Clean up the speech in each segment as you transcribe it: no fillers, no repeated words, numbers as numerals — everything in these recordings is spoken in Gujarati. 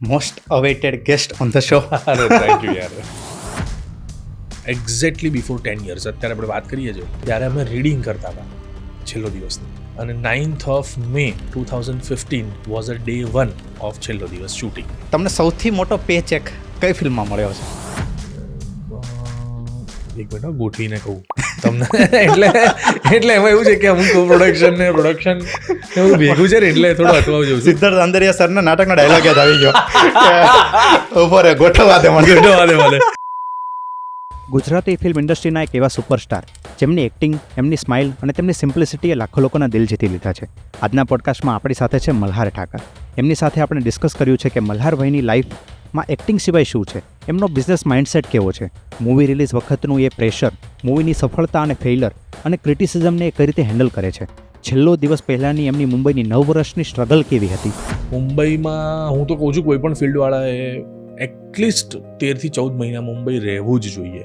most awaited guest on the show. Thank you યાર. એક્ઝેક્ટલી બિફોર 10 years અત્યારે આપણે વાત કરીએ છીએ ત્યારે અમે રીડિંગ કરતા હતા છેલ્લો દિવસની, અને 9th of May 2015 was a day 1 of છેલ્લો દિવસ શૂટિંગ. તમને સૌથી મોટો પે ચેક કઈ ફિલ્મમાં મળ્યો છે? એક મિનિટ ગોઠવીને કહું તમને. એટલે એમાં એવું છે કે અમુક પ્રોડક્શન ને પ્રોડક્શન એવું ભેગું છે ને, એટલે થોડું અટવાવું જવું છું. સિદ્ધાર્થ અંદરિયા સરના નાટકનો ડાયલોગ યાદ આવી ગયો. ઉભો રે, ગોઠવા દે મને. ગુજરાતી ફિલ્મ ઇન્ડસ્ટ્રીના એક એવા સુપરસ્ટાર જેમની એક્ટિંગ, એમની સ્માઇલ અને તેમની સિમ્પ્લિસિટીએ લાખો લોકોના દિલ જીતી લીધા છે. આજના પોડકાસ્ટમાં આપણી સાથે છે મલ્હાર ઠાકર. એમની સાથે આપણે ડિસ્કસ કર્યું છે કે મલ્હારભાઈની લાઈફમાં એક્ટિંગ સિવાય શું છે, એમનો બિઝનેસ માઇન્ડસેટ કેવો છે, મૂવી રિલીઝ વખતનું એ પ્રેશર, મૂવીની સફળતા અને ફેઇલર અને ક્રિટિસિઝમને એ કઈ રીતે હેન્ડલ કરે છે. છેલ્લો દિવસ પહેલાંની એમની મુંબઈની 9 વર્ષની સ્ટ્રગલ કેવી હતી. મુંબઈમાં હું તો કહું છું કોઈ પણ ફિલ્ડવાળાએ એટલીસ્ટ 13 થી 14 મહિના મુંબઈ રહેવું જ જોઈએ.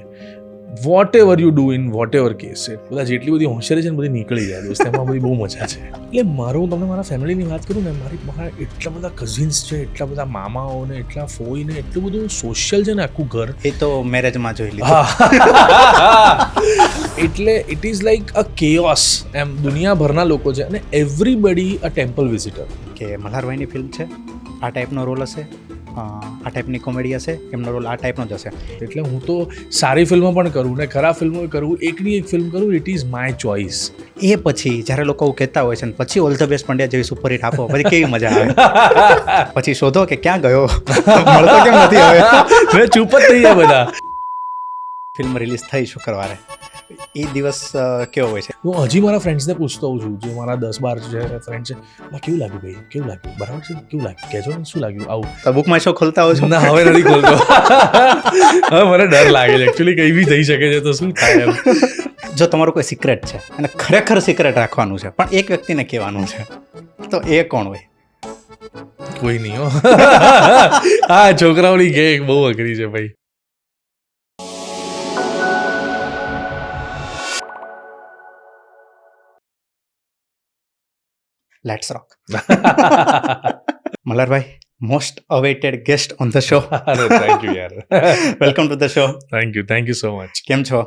Whatever you do in whatever case છે, બધા જેટલી બધી હોશિયારી છે ને બધી નીકળી જાય દોસ્ત, એમાં બધી બહુ મજા છે. એટલે હું તમને મારા ફેમિલીની વાત કરું ને, મારા એટલા બધા કઝિન્સ છે, એટલા બધા મામાઓ ને એટલા ફોઈ ને એટલું બધું સોશિયલ છે ને આખું ઘર. એ તો મેરેજમાં જોઈ લીધું. એટલે it is like a chaos એમ. દુનિયાભરના લોકો છે અને એવરીબડી અ ટેમ્પલ વિઝિટર. કે મલ્હારભાઈની ફિલ્મ છે, આ ટાઈપનો રોલ હશે, આ ટાઈપની કોમેડી હશે, એમનો રોલ આ ટાઈપનો જ હશે. એટલે હું તો સારી ફિલ્મો પણ કરું ને ખરાબ ફિલ્મો કરું, એકની એક ફિલ્મ કરું, ઇટ ઇઝ માય ચોઇસ. એ પછી જ્યારે લોકો કહેતા હોય છે ને પછી ઓલ ધ બેસ્ટ પંડ્યા જેવી સુપરહિટ આપો, પછી કેવી મજા આવે. પછી શોધો કે ક્યાં ગયો, મળતો કેમ નથી હવે. મેં ચૂપ જ થઈ ગયા બધા. ફિલ્મ રિલીઝ થઈ શુક્રવારે, એ દિવસ કેવો હોય છે? હું હજી મારા ફ્રેન્ડ્સને પૂછતો હોઉં છું, જે મારા 10-12 જે ફ્રેન્ડ છે, કેવું લાગ્યું ભાઈ, કેવું લાગ્યું, બરાબર છે, કેવું લાગ્યું, કહેજો ને શું લાગ્યું. આવું તો બુકમાં શો ખોલતા હોય છો? ના, હવે નથી ખોલતો. હવે મને ડર લાગે છે એકચ્યુઅલી, કંઈ બી થઈ શકે છે તો શું થાય એમ. જો તમારું કોઈ સિક્રેટ છે અને ખરેખર સિક્રેટ રાખવાનું છે પણ એક વ્યક્તિને કહેવાનું છે, તો એ કોણ હોય? કોઈ નહીં હો. હા, છોકરાઓની ગેંગ બહુ અઘરી છે ભાઈ. Let's rock. મલ્હારભાઈ, most awaited guest on the show. Thank you યાર. Welcome to the show. Thank you so much. કેમ છો?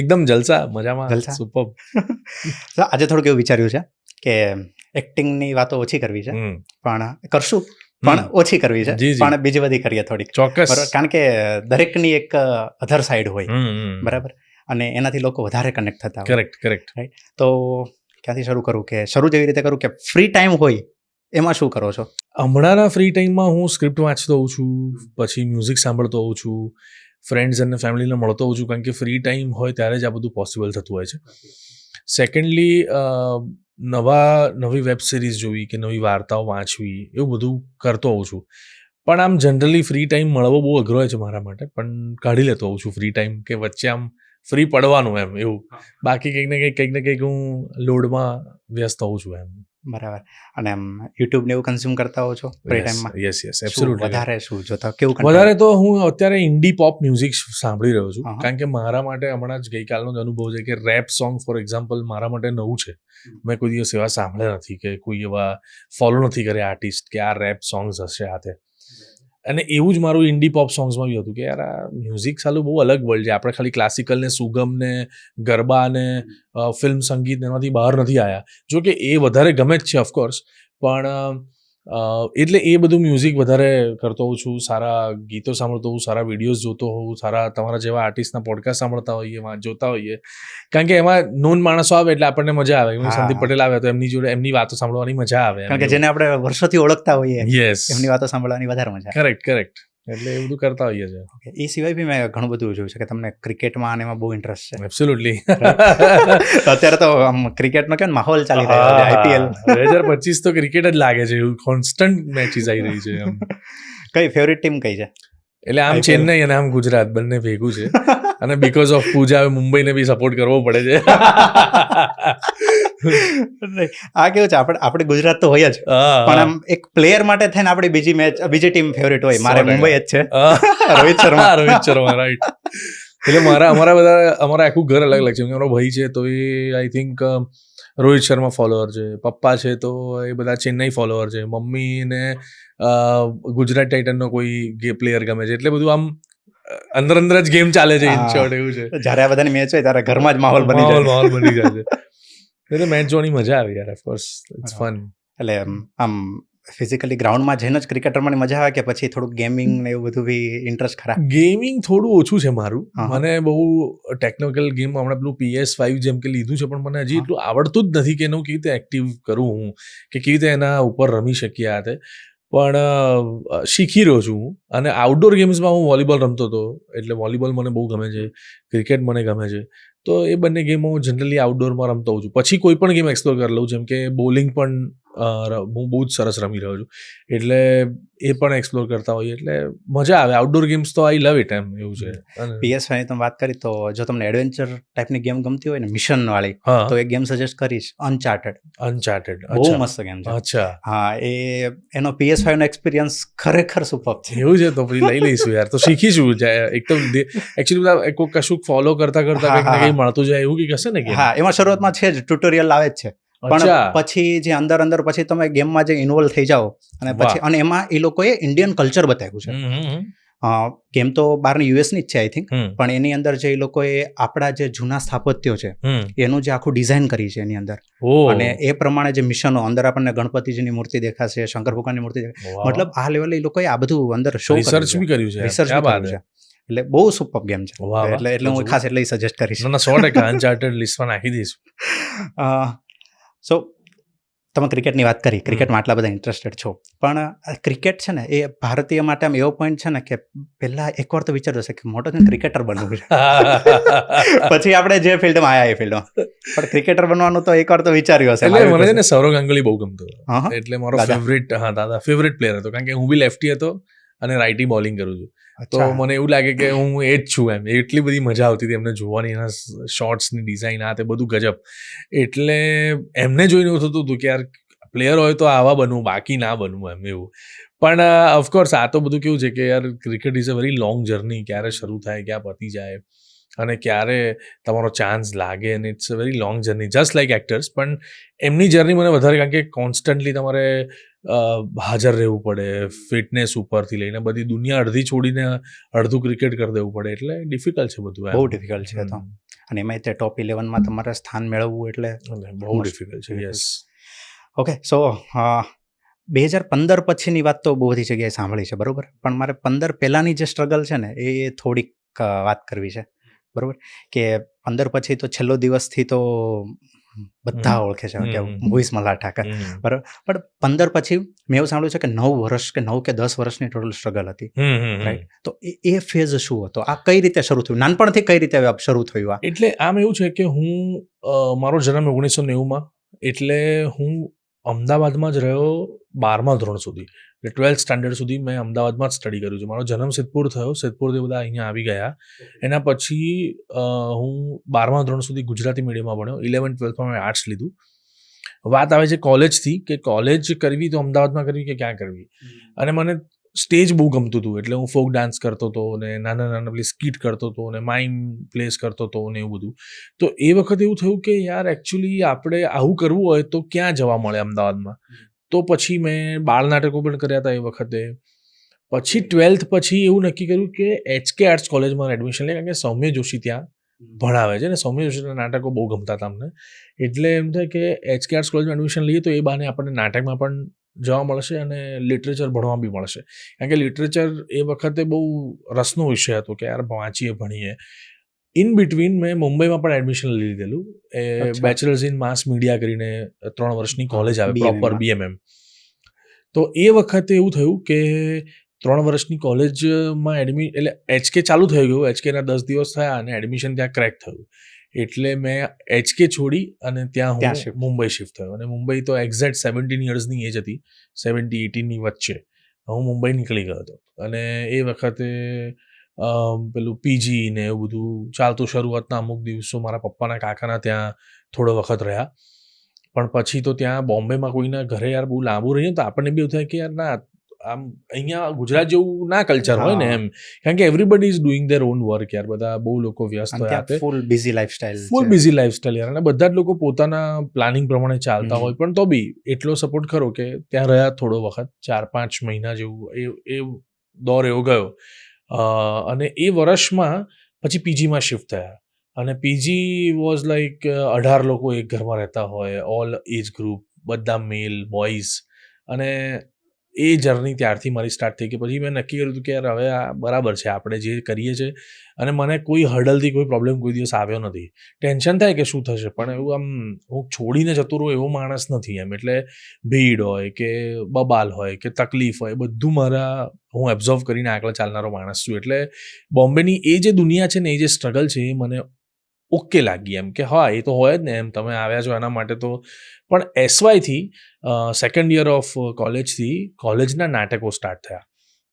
એકદમ જલસા, મજામાં. જલસા? સુપર. આજે થોડુંક એવું વિચાર્યું છે કે એક્ટિંગની વાતો ઓછી કરવી છે, પણ કરશું પણ ઓછી કરવી છે, પણ બીજી બધી કરીએ થોડીક. ચોક્કસ. કારણ કે દરેકની એક અધર સાઈડ હોય, બરાબર, અને એનાથી લોકો વધારે કનેક્ટ થતા હોય. કરેક્ટ. રાઈટ. તો ક્યાંથી શરૂ કરું, કે શરૂ જેવી રીતે કરું કે ફ્રી ટાઈમ હોય એમાં શું કરો છો? હમણાંના ફ્રી ટાઈમમાં હું સ્ક્રિપ્ટ વાંચતો હોઉં છું, પછી મ્યુઝિક સાંભળતો હોઉં છું, ફ્રેન્ડ્સ અને ફેમિલીને મળતો હોઉં છું, કારણ કે ફ્રી ટાઈમ હોય ત્યારે જ આ બધું પોસિબલ થતું હોય છે. સેકન્ડલી, નવી વેબ સિરીઝ જોવી કે નવી વાર્તાઓ વાંચવી, એવું બધું કરતો હોઉં છું. પણ આમ જનરલી ફ્રી ટાઈમ મળવો બહુ અઘરો હોય છે મારા માટે, પણ કાઢી લેતો હોઉં છું ફ્રી ટાઈમ, કે વચ્ચે આમ ફ્રી પડવાનું એમ એવું. બાકી કંઈક ને કંઈક હું લોડમાં વ્યસ્ત હોઉં છું એમ. બરાબર. અને આમ યુટ્યુબ ને એવું કન્ઝ્યુમ કરતા હો છો ફ્રી ટાઈમમાં? Yes absolutely. વધારે શું જોતા, કેવું? વધારે તો હું અત્યારે ઇન્ડી પોપ મ્યુઝિક સાંભળી રહ્યો છું, કારણ કે મારા માટે હમણાં જ ગઈકાલનો જ અનુભવ છે કે રેપ સોંગ ફોર એક્ઝામ્પલ મારા માટે નવું છે. મેં કોઈ દિવસ એવા સાંભળ્યા નથી, કે કોઈ એવા ફોલો નથી કર્યા આર્ટિસ્ટ કે આ રેપ સોંગ્સ હશે હાથે. અને એવું જ મારું ઇન્ડી પોપ સોંગ્સમાં બી હતું કે યાર આ મ્યુઝિક સાલું બહુ અલગ વર્લ્ડ છે. આપણે ખાલી ક્લાસિકલ ને સુગમ ને ગરબા ને ફિલ્મ સંગીત એમાંથી બહાર નથી આવ્યા. જો કે એ વધારે ગમે જ છે ઓફકોર્સ, પણ એટલે એ બધું મ્યુઝિક વધારે કરતો હોઉં છું, સારા ગીતો સાંભળતો હોઉં, સારા વિડીયોઝ જોતો હોઉં, સારા તમારા જેવા આર્ટિસ્ટના પોડકાસ્ટ સાંભળતા હોઈએ, જોતા હોઈએ, કારણ કે એમાં નોન માણસો આવે એટલે આપણને મજા આવે. સંદીપ પટેલ આવે તો એમની જોડે એમની વાતો સાંભળવાની મજા આવે, કારણ કે જેને આપણે વર્ષોથી ઓળખતા હોઈએ, યસ, એમની વાતો સાંભળવાની વધારે મજા આવે. કરેક્ટ. એટલે એ બધું કરતા હોઈએ છે. એ સિવાય બી મેં ઘણું બધું જોયું છે કે તમને ક્રિકેટમાં અને એમાં બહુ ઇન્ટરેસ્ટ છે. એબ્સોલ્યુટલી. અત્યારે તો આમ ક્રિકેટનો કેમ માહોલ ચાલી રહ્યો છે, IPL 2025 તો ક્રિકેટ જ લાગે છે, એવું કોન્સ્ટન્ટ મેચીસ આવી રહી છે. કઈ ફેવરિટ ટીમ કઈ છે? એટલે આમ ચેન્નઈ અને આમ ગુજરાત બંને ભેગું છે, અને બીકોઝ ઓફ પૂજા મુંબઈને બી સપોર્ટ કરવો પડે છે. આ કેવું છે, આપણે ગુજરાત તો હોય જ, પણ આમ એક પ્લેયર માટે થઈને આપણી બીજી ટીમ ફેવરિટ હોય. મારે મુંબઈ જ છે. રોહિત શર્મા, રાઈટ. એટલે અમારા આખું ઘર અલગ અલગ છે. મારો ભાઈ છે તો એ I think Rohit Sharma follower છે, પપ્પા છે તો એ બધા ચેન્નઈ ફોલોઅર છે, મમ્મીને ગુજરાત ટાઇટનનો કોઈ પ્લેયર ગમે છે, એટલે બધું આમ અંદર અંદર જ ગેમ ચાલે છે. ઇન શોર્ટ એવું છે. જ્યારે આ બધાની મેચ હોય ત્યારે ઘરમાં જ માહોલ બની જાય. માહોલ બની જાય છે. એટલે મેચ જોવાની મજા આવે યાર, ઓફકોર્સ ઇટ્સ ફન. એટલે આમ ફિઝિકલી ગ્રાઉન્ડમાં જઈને જ ક્રિકેટ રમવાની મજા આવે કે પછી થોડુંક ગેમિંગ ને એવું બધું બી ઇન્ટરેસ્ટ ખરા? ગેમિંગ થોડું ઓછું છે મારું. મને બહુ ટેકનિકલ ગેમ હમણાં પેલું PS5 જેમ કે લીધું છે, પણ મને હજી એટલું આવડતું જ નથી કે એનું કેવી રીતે એક્ટિવ કરું હું, કે કેવી રીતે એના ઉપર રમી શકીએ આ તે. પણ શીખી રહ્યો છું હું. અને આઉટડોર ગેમ્સમાં હું વોલીબોલ રમતો હતો, એટલે વોલીબોલ મને બહુ ગમે છે, ક્રિકેટ મને ગમે છે. તો એ બંને ગેમો હું જનરલી આઉટડોરમાં રમતો હોઉં છું. પછી કોઈ પણ ગેમ એક્સપ્લોર કરી લઉં, જેમ કે બોલિંગ પણ હું બહુ જ સરસ રમી રહ્યો છું, એટલે એ પણ એક્સપ્લોર કરતા હોઈએ, એટલે મજા આવે. આઉટડોર ગેમ્સ તો આઈ લવ ઇટ એમ એવું છે. PS5 તમે વાત કરી તો જો તમને એડવેન્ચર ટાઈપની ગેમ ગમતી હોય ને, મિશન વાળી, તો એક ગેમ સજેસ્ટ કરીશ, અનચાર્ટેડ. બહુ મસ્ત ગેમ છે. અચ્છા, હા, એનો PS5 નો એક્સપિરિયન્સ ખરેખર સુપર છે. એવું છે? તો પછી લઈ લઈશું યાર, તો શીખીશું. એકદમ એકચ્યુઅલી બધા કશું ફોલો કરતા કરતા કંઈક ને કંઈક મળતું જાય એવું કંઈક હશે ને? હા, એમાં શરૂઆતમાં છે જ ટ્યુટોરિયલ આવે જ છે, પણ પછી જે અંદર પછી તમે ગેમમાં જે ઇન્વોલ્વ થઈ જાઓ અને પછી અને એમાં એ લોકોએ ઇન્ડિયન કલ્ચર બતાવ્યું છે. ગેમ તો બહારની યુએસની જ છે આઈ થિંક, પણ એની અંદર જે એ લોકોએ આપણા જે જૂના સ્થાપત્યો છે એનું જે આખું ડિઝાઇન કરી છે એની અંદર, અને એ પ્રમાણે જે મિશનો અંદર આપણને ગણપતિજીની મૂર્તિ દેખાશે, શંકર ભગવાનની મૂર્તિ દેખાશે, મતલબ આ લેવલે એ લોકોએ આ બધું અંદર શો રિસર્ચ બી કર્યું છે. એટલે બહુ સુપર ગેમ છે. એટલે હું ખાસ એટલે સજેસ્ટ કરીશ. 100% અનચાર્ટેડ લિસ્ટમાં નાખી દઈશું. સો તમે ક્રિકેટની વાત કરી, ક્રિકેટમાં આટલા બધા ઇન્ટરેસ્ટેડ છો, પણ ક્રિકેટ છે ને એ ભારતીય માટે આમ એવો પોઈન્ટ છે ને કે પહેલાં એકવાર તો વિચાર્યો છે કે મોટો થઈને ક્રિકેટર બનવું છે, પછી આપણે જે ફિલ્ડમાં આવ્યા એ ફિલ્ડમાં, પણ ક્રિકેટર બનવાનું તો એકવાર તો વિચાર્યું હશે. એટલે મને છે ને સૌરવ ગાંગુલી બહુ ગમતો હતો, એટલે મારો ફેવરેટ પ્લેયર હતો, કારણ કે હું બી લેફ્ટી હતો અને રાઇટી બોલિંગ કરું છું. તો મને એવું લાગે કે હું એ જ છું એમ. એટલી બધી મજા આવતી હતી એમને જોવાની, એના શોર્ટ્સની ડિઝાઇન, આ તે બધું ગજબ. એટલે એમને જોઈને એવું થતું હતું કે યાર પ્લેયર હોય તો આવા બનવું, બાકી ના બનવું એમ એવું. પણ ઓફકોર્સ આ તો બધું કેવું છે કે યાર cricket is a very long journey. ક્યારે શરૂ થાય, ક્યાં પતી જાય, અને ક્યારે તમારો ચાન્સ લાગે, અને it's a very long journey, just like actors. પણ એમની જર્ની મને વધારે, કારણ કે કોન્સ્ટન્ટલી તમારે હાજર રહેવું પડે, ફિટનેસ ઉપરથી લઈને બધી દુનિયા અડધી છોડીને અડધું ક્રિકેટ કરી દેવું પડે, એટલે ડિફિકલ્ટ છે બધું. બહુ ડિફિકલ્ટ છે તો, અને એમાં તે ટોપ 11માં તમારે સ્થાન મેળવવું એટલે બહુ ડિફિકલ્ટ છે. યસ. ઓકે, સો 2015 પછીની વાત તો બહુ બધી જગ્યાએ સાંભળી છે, બરોબર, પણ મારે 15 પહેલાંની જે સ્ટ્રગલ છે ને એ થોડીક વાત કરવી છે, બરોબર, કે 15 પછી તો છેલ્લો દિવસથી તો બધા ઓળખે છે કે મોહિસ મલ્હાર ઠાકર, બરાબર, પણ 15 પછી મેં એવું સાંભળ્યું છે કે 9 વર્ષ કે 9 કે 10 વર્ષની ટોટલ સ્ટ્રગલ હતી, રાઈટ? તો એ ફેઝ શું હતો? આ કઈ રીતે શરૂ થયું? નાનપણથી કઈ રીતે શરૂ થયું આ? એટલે આમ એવું છે કે મારો જન્મ 1990માં, એટલે હું અમદાવાદમાં જ રહ્યો 12મા ધોરણ સુધી, એટલે 12th સ્ટાન્ડર્ડ સુધી મેં અમદાવાદમાં જ સ્ટડી કર્યું છે. મારો જન્મ સિદ્ધપુર થયો, સિદ્ધપુરથી બધા અહીંયા આવી ગયા. એના પછી હું 12મા ધોરણ સુધી ગુજરાતી મીડિયમમાં ભણ્યો. 11th-12thમાં મેં આર્ટ્સ લીધું. વાત આવે છે કોલેજથી, કે કોલેજ કરવી તો અમદાવાદમાં કરવી કે ક્યાં કરવી. અને મને સ્ટેજ બહુ ગમતું હતું, એટલે હું ફોક ડાન્સ કરતો હતો, ને નાના પેલી સ્કીટ કરતો હતો, ને માઇમ પ્લેસ કરતો હતો, ને એવું બધું. તો એ વખતે એવું થયું કે યાર એકચ્યુઅલી આપણે આવું કરવું હોય તો ક્યાં જવા મળે અમદાવાદમાં. તો પછી મેં બાળ નાટકો પણ કર્યા હતા એ વખતે. પછી 12th પછી એવું નક્કી કર્યું કે HK આર્ટ્સ કોલેજમાં એડમિશન લે, કારણ કે સૌમ્ય જોશી ત્યાં ભણાવે છે, ને સૌમ્ય જોશીના નાટકો બહુ ગમતા હતા અમને. એટલે એમ થાય કે HK આર્ટ્સ કોલેજમાં એડમિશન લઈએ તો એ બહાને આપણને નાટકમાં પણ જવા મળશે અને લિટરેચર ભણવા બી મળશે, કારણ કે લિટરેચર એ વખતે બહુ રસનો વિષય હતો કે યાર વાંચીએ, ભણીએ. ઇન બિટવીન મેં મુંબઈમાં પણ એડમિશન લઈ લીધેલું, એ બેચલર્સ ઇન માસ મીડિયા કરીને 3 વર્ષની કોલેજ આવે, પ્રોપર BMM. તો એ વખતે એવું થયું કે 3 વર્ષની કોલેજમાં એટલે HK ચાલુ થઈ ગયું, HKના 10 દિવસ થયા અને એડમિશન ત્યાં ક્રેક થયું. એટલે મેં HK છોડી અને ત્યાં હું મુંબઈ શિફ્ટ થયો. અને મુંબઈ તો એક્ઝેક્ટ 17 યર્સની એજ હતી, 17-18ની વચ્ચે હું મુંબઈ નીકળી ગયો હતો. અને એ વખતે પેલું PG ને એવું બધું ચાલતું. શરૂઆતના અમુક દિવસો મારા પપ્પાના કાકાના ત્યાં થોડો વખત રહ્યા, પણ પછી તો ત્યાં બોમ્બેમાં કોઈના ઘરે યાર બહુ લાંબુ રહીએ તો આપણને બી એવું થાય કે યાર ના, આમ અહીંયા ગુજરાત જેવું ના કલ્ચર હોય ને એમ, કારણ કે everybody is doing there on work યાર, બધા બહુ લોકો વ્યસ્ત હોય, ફૂલ બિઝી લાઈફસ્ટાઈલ, ફૂલ બિઝી લાઈફસ્ટાઈલ યાર, અને બધા જ લોકો પોતાના પ્લાનિંગ પ્રમાણે ચાલતા હોય, પણ તો બી એટલો સપોર્ટ ખરો કે ત્યાં રહ્યા થોડો વખત, 4-5 મહિના જેવું એ દોર એવો ગયો, અને એ વર્ષમાં પછી પીજીમાં શિફ્ટ થયા, અને પીજી વોઝ લાઈક 18 લોકો એક ઘરમાં રહેતા હોય, ઓલ એજ ગ્રુપ, બધા મેલ બોયઝ, અને એ જર્ની ત્યારથી મારી સ્ટાર્ટ થઈ કે પછી મેં નક્કી કર્યું હતું કે યાર હવે આ બરાબર છે, આપણે જે કરીએ છીએ, અને મને કોઈ હર્ડલથી કોઈ પ્રોબ્લેમ કોઈ દિવસ આવ્યો નથી. ટેન્શન થાય કે શું થશે, પણ એવું આમ હું છોડીને જતો રહું એવો માણસ નથી એમ, એટલે ભીડ હોય કે બબાલ હોય કે તકલીફ હોય, બધું હું એબ્ઝોર્વ કરીને આગળ ચાલનારો માણસ છું, એટલે બોમ્બેની એ જે દુનિયા છે ને, એ જે સ્ટ્રગલ છે, એ મને ઓકે લાગી એમ, કે હા એ તો હોય જ ને એમ, તમે આવ્યા છો એના માટે તો. પણ એસવાયથી સેકન્ડ યર ઓફ કોલેજથી કોલેજના નાટકો સ્ટાર્ટ થયા,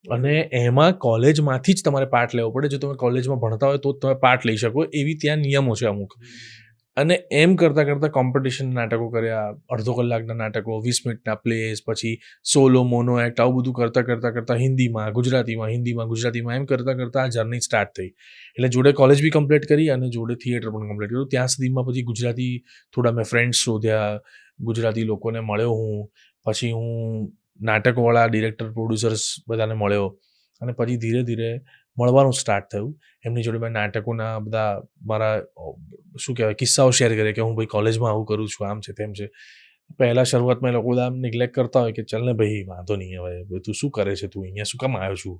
અને એમાં કોલેજમાંથી જ તમારે પાર્ટ લેવો પડે, જો તમે કોલેજમાં ભણતા હોય તો જ તમે પાર્ટ લઈ શકો, એવી ત્યાં નિયમો છે અમુક. અને એમ કરતાં કરતાં કોમ્પિટિશન નાટકો કર્યા, અડધો કલાકના નાટકો, 20 મિનિટના પ્લેસ, પછી સોલો મોનો એક્ટ, આવું બધું કરતાં હિન્દીમાં ગુજરાતીમાં એમ કરતાં આ જર્ની સ્ટાર્ટ થઈ. એટલે જોડે કોલેજ બી કમ્પ્લીટ કરી અને જોડે થિયેટર પણ કમ્પ્લીટ કર્યું. ત્યાં સુધીમાં પછી ગુજરાતી થોડા મેં ફ્રેન્ડ્સ શોધ્યા, ગુજરાતી લોકોને મળ્યો હું, પછી હું નાટકવાળા ડિરેક્ટર પ્રોડ્યુસર્સ બધાને મળ્યો, અને પછી ધીરે ધીરે મળવાનું સ્ટાર્ટ થયું. એમની જોડે મેં નાટકોના બધા મારા શું કહેવાય કિસ્સાઓ શેર કરે કે હું ભાઈ કોલેજમાં આવું કરું છું, આમ છે તેમ છે. પહેલાં શરૂઆતમાં એ લોકો બધા આમ નિગ્લેક્ટ કરતા હોય કે ચાલ ને ભાઈ વાંધો નહીં, હવે તું શું કરે છે, તું અહીંયા શું કામ આવ્યો છું.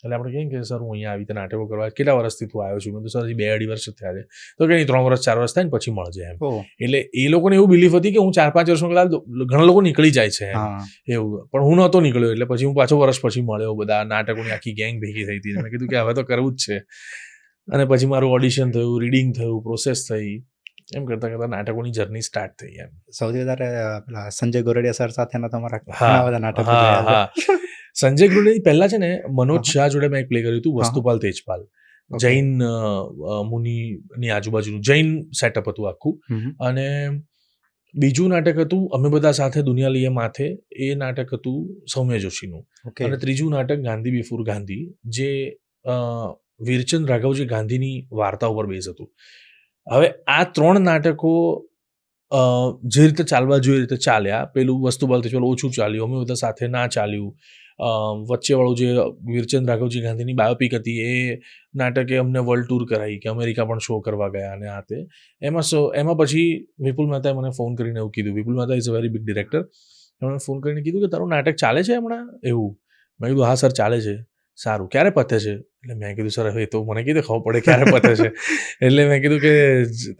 એટલે આપણે કહીએ કે સર હું અહીંયા આવી રીતે નાટકો કરવા, કેટલા વર્ષથી તું આવ્યો છું, મેં તો સર 2-2.5 વર્ષ થયા છે, તો કંઈ 3 વર્ષ 4 વર્ષ થાય ને પછી મળજે એમ. એટલે એ લોકોને એવું બિલીફ હતી કે હું 4-5 વર્ષમાં કદાચ ઘણા લોકો નીકળી જાય છે એવું, પણ હું નહોતો નીકળ્યો. એટલે પછી હું પાછો વર્ષ પછી મળ્યો, બધા નાટકોની આખી ગેંગ ભેગી થઈ હતી, મેં કીધું કે હવે તો કરવું જ છે. અને પછી મારું ઓડિશન થયું, રીડિંગ થયું, પ્રોસેસ થઈ, એમ કરતાં નાટકોની જર્ની સ્ટાર્ટ થઈ એમ. સૌથી વધારે પેલા સંજય ગોરડિયા સર સાથેના તમારા ઘણા બધા નાટકો જોયા છે. સંજય ગોરડિયા પહેલા છે ને મનોજ શાહ જોડે મેં એક પ્લે કર્યું હતું, વસ્તુપાલ તેજપાલ, જૈન મુનિની આજુબાજુનું જૈન સેટઅપ હતું આખું. અને બીજું નાટક હતું અમે બધા સાથે દુનિયા લઈએ માથે, એ નાટક હતું સૌમ્ય જોશીનું. અને ત્રીજું નાટક ગાંધી બિફોર ગાંધી, જે વીરચંદ રાઘવજી ગાંધીની વાર્તા ઉપર બેઝ હતું. હવે આ 3 નાટકો જે રીતે ચાલવા જોઈએ એ રીતે ચાલ્યા. પેલું વસ્તુપાલ તેજપાલ ઓછું ચાલ્યું, અમે બધા સાથે ના ચાલ્યું. વચ્ચેવાળું જે વીરચંદ રાઘવજી ગાંધીની બાયોપિક હતી, એ નાટકે અમને વર્લ્ડ ટૂર કરાવી કે અમેરિકા પણ શો કરવા ગયા, અને આ તે. એમાં પછી વિપુલ મહેતાએ મને ફોન કરીને એવું કીધું. Vipul Mehta is a very big director. એમણે ફોન કરીને કીધું કે તારું નાટક ચાલે છે હમણાં એવું. મેં કીધું હા સર ચાલે છે. સારું, ક્યારે પતે છે? એટલે મેં કીધું સર હવે તો મને કીધું ખબર પડે ક્યારે પતે છે. એટલે મેં કીધું કે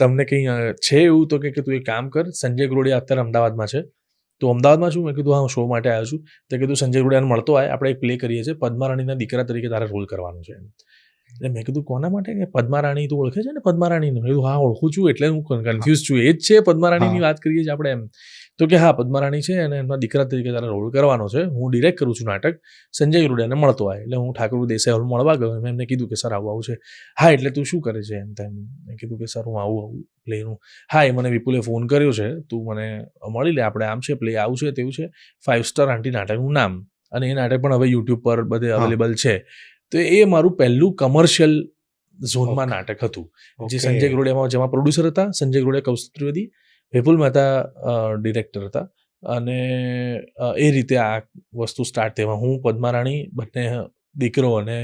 તમને કંઈ છે એવું? તો કે તું એક કામ કર, સંજય ગોરડિયા અત્યારે અમદાવાદમાં છે, તો અમદાવાદમાં છું? મેં કીધું હા હું શો માટે આવ્યો છું. તો કીધું સંજય ગોરડિયાને મળતો આવે, આપણે એક પ્લે કરીએ છીએ, પદ્મારાણીના દીકરા તરીકે તારે રોલ કરવાનો છે. એટલે મેં કીધું કોના માટે? કે પદ્મારાણી તું ઓળખે છે ને પદ્મારાણીને? મેં કીધું હા ઓળખું છું, એટલે હું કન્ફ્યુઝ છું, એ જ છે પદ્મારાણીની વાત કરીએ છીએ આપણે એમ. તો કે હા પદ્મારાણી છે, અને એમના દીકરા તરીકે તારે રોલ કરવાનો છે, હું ડિરેક્ટ કરું છું નાટક, સંજય ગોરડિયાને મળતો આવે. એટલે હું ઠાકોર દેસાઈ હોલ મળવા ગયો, મેં એમને કીધું કે સર આવું છે. હા એટલે તું શું કરે છે એમ તેમ. મેં કીધું કે સર હું આવું પ્લેનું. હા એ મને વિપુલે ફોન કર્યો છે, તું મને મળી લે, આપણે આમ છે પ્લે આવું છે તેવું છે, 5 સ્ટાર આંટી નાટકનું નામ. અને એ નાટક પણ હવે યુટ્યુબ પર બધે અવેલેબલ છે. તો એ મારું પહેલું કમર્શિયલ ઝોનમાં નાટક હતું, જે સંજય ગોરડિયામાં, જેમાં પ્રોડ્યુસર હતા સંજય ગોરડિયા, કૌસ્તુભ ત્રિવેદી, વિપુલ મહેતા ડિરેક્ટર હતા. અને એ રીતે આ વસ્તુ સ્ટાર્ટ થઈ. હું પદ્મારાણી બંને દીકરો અને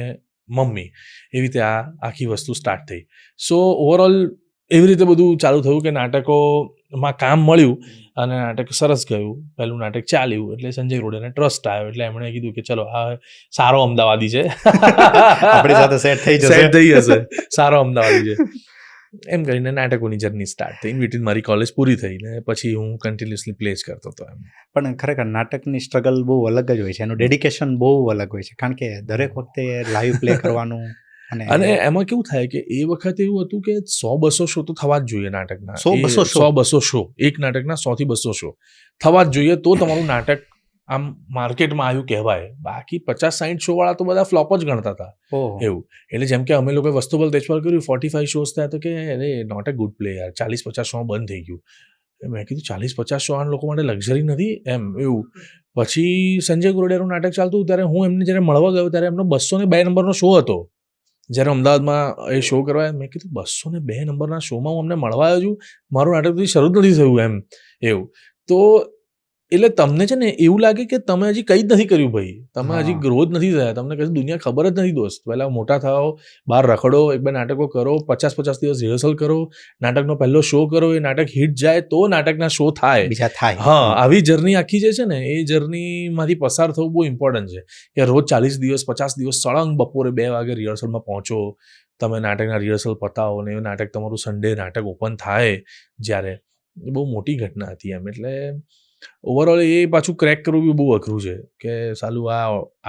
મમ્મી, એવી રીતે આ આખી વસ્તુ સ્ટાર્ટ થઈ. સો ઓવરઓલ એવી રીતે બધું ચાલુ થયું કે નાટકોમાં કામ મળ્યું અને નાટક સરસ ગયું. પહેલું નાટક ચાલ્યું એટલે સંજય ગોરડિયાને ટ્રસ્ટ આવ્યો, એટલે એમણે કીધું કે ચલો આ સારો અમદાવાદી છે, આપણી સાથે સેટ થઈ જશે, સારો અમદાવાદી છે. એમ કરીને નાટકોની જર્ની સ્ટાર્ટ થઈ. ઇન બિટવીન મારી કોલેજ પૂરી થઈ ને પછી હું કન્ટિન્યુઅસલી પ્લે જ કરતો હતો એમ. પણ ખરેખર નાટકની સ્ટ્રગલ બહુ અલગ જ હોય છે, એનું ડેડિકેશન બહુ અલગ હોય છે, કારણ કે દરેક વખતે લાઈવ પ્લે કરવાનું. અને એમાં કેવું થાય કે એ વખતે એવું હતું કે 100-200 શો તો થવા જ જોઈએ નાટકના. 100-200 શો, એક નાટકના 100 થી 200 શો થવા જ જોઈએ, તો તમારું નાટક આમ માર્કેટમાં આવ્યું કહેવાય. બાકી 50-60 શો વાળા તો બધા ફ્લોપ જ ગણતા હતા એવું. એટલે જેમ કે અમે લોકોએ વસ્તુપાલ તેજપાલ કર્યું, 45 શોઝ થયા, તો કે અરે નોટ અ ગુડ પ્લે યાર, 40-50 શો બંધ થઈ ગયું. મેં કીધું 40-50 શો આ લોકો માટે લક્ઝરી નથી એમ એવું. પછી સંજય ગોરડિયાનું નાટક ચાલતું ત્યારે હું એમને જ્યારે મળવા ગયો ત્યારે એમનો 202 નંબરનો શો હતો. જ્યારે અમદાવાદમાં એ શો કરવા મેં કીધું 202 નંબરના શોમાં હું અમને મળવા આવ્યો છું, મારું નાટક તો શરૂ જ નથી થયું એમ એવું. તો એટલે તમને છે ને એવું લાગે કે તમે હજી કંઈ જ નથી કર્યું ભાઈ, તમે હજી ગ્રોથ નથી થયા, તમને કઈ દુનિયા ખબર જ નથી દોસ્ત. પહેલા મોટા થાઓ, બહાર રખડો, 1-2 નાટકો કરો, 50-50 દિવસ રિહર્સલ કરો, નાટકનો પહેલો શો કરો, એ નાટક હિટ જાય તો નાટકના શો થાય, બીજા થાય. હા, આવી જર્ની આખી જે છે ને એ જર્નીમાંથી પસાર થવું બહુ ઇમ્પોર્ટન્ટ છે કે રોજ 40 દિવસ 50 દિવસ સળંગ બપોરે 2 વાગે રિહર્સલમાં પહોંચો, તમે નાટકના રિહર્સલ પતાવો ને એ નાટક તમારું સન્ડે નાટક ઓપન થાય જ્યારે, એ બહુ મોટી ઘટના હતી એમ. એટલે ઓવરઓલ એ પાછું ક્રેક કરવું બી બહુ અઘરું છે કે સાલું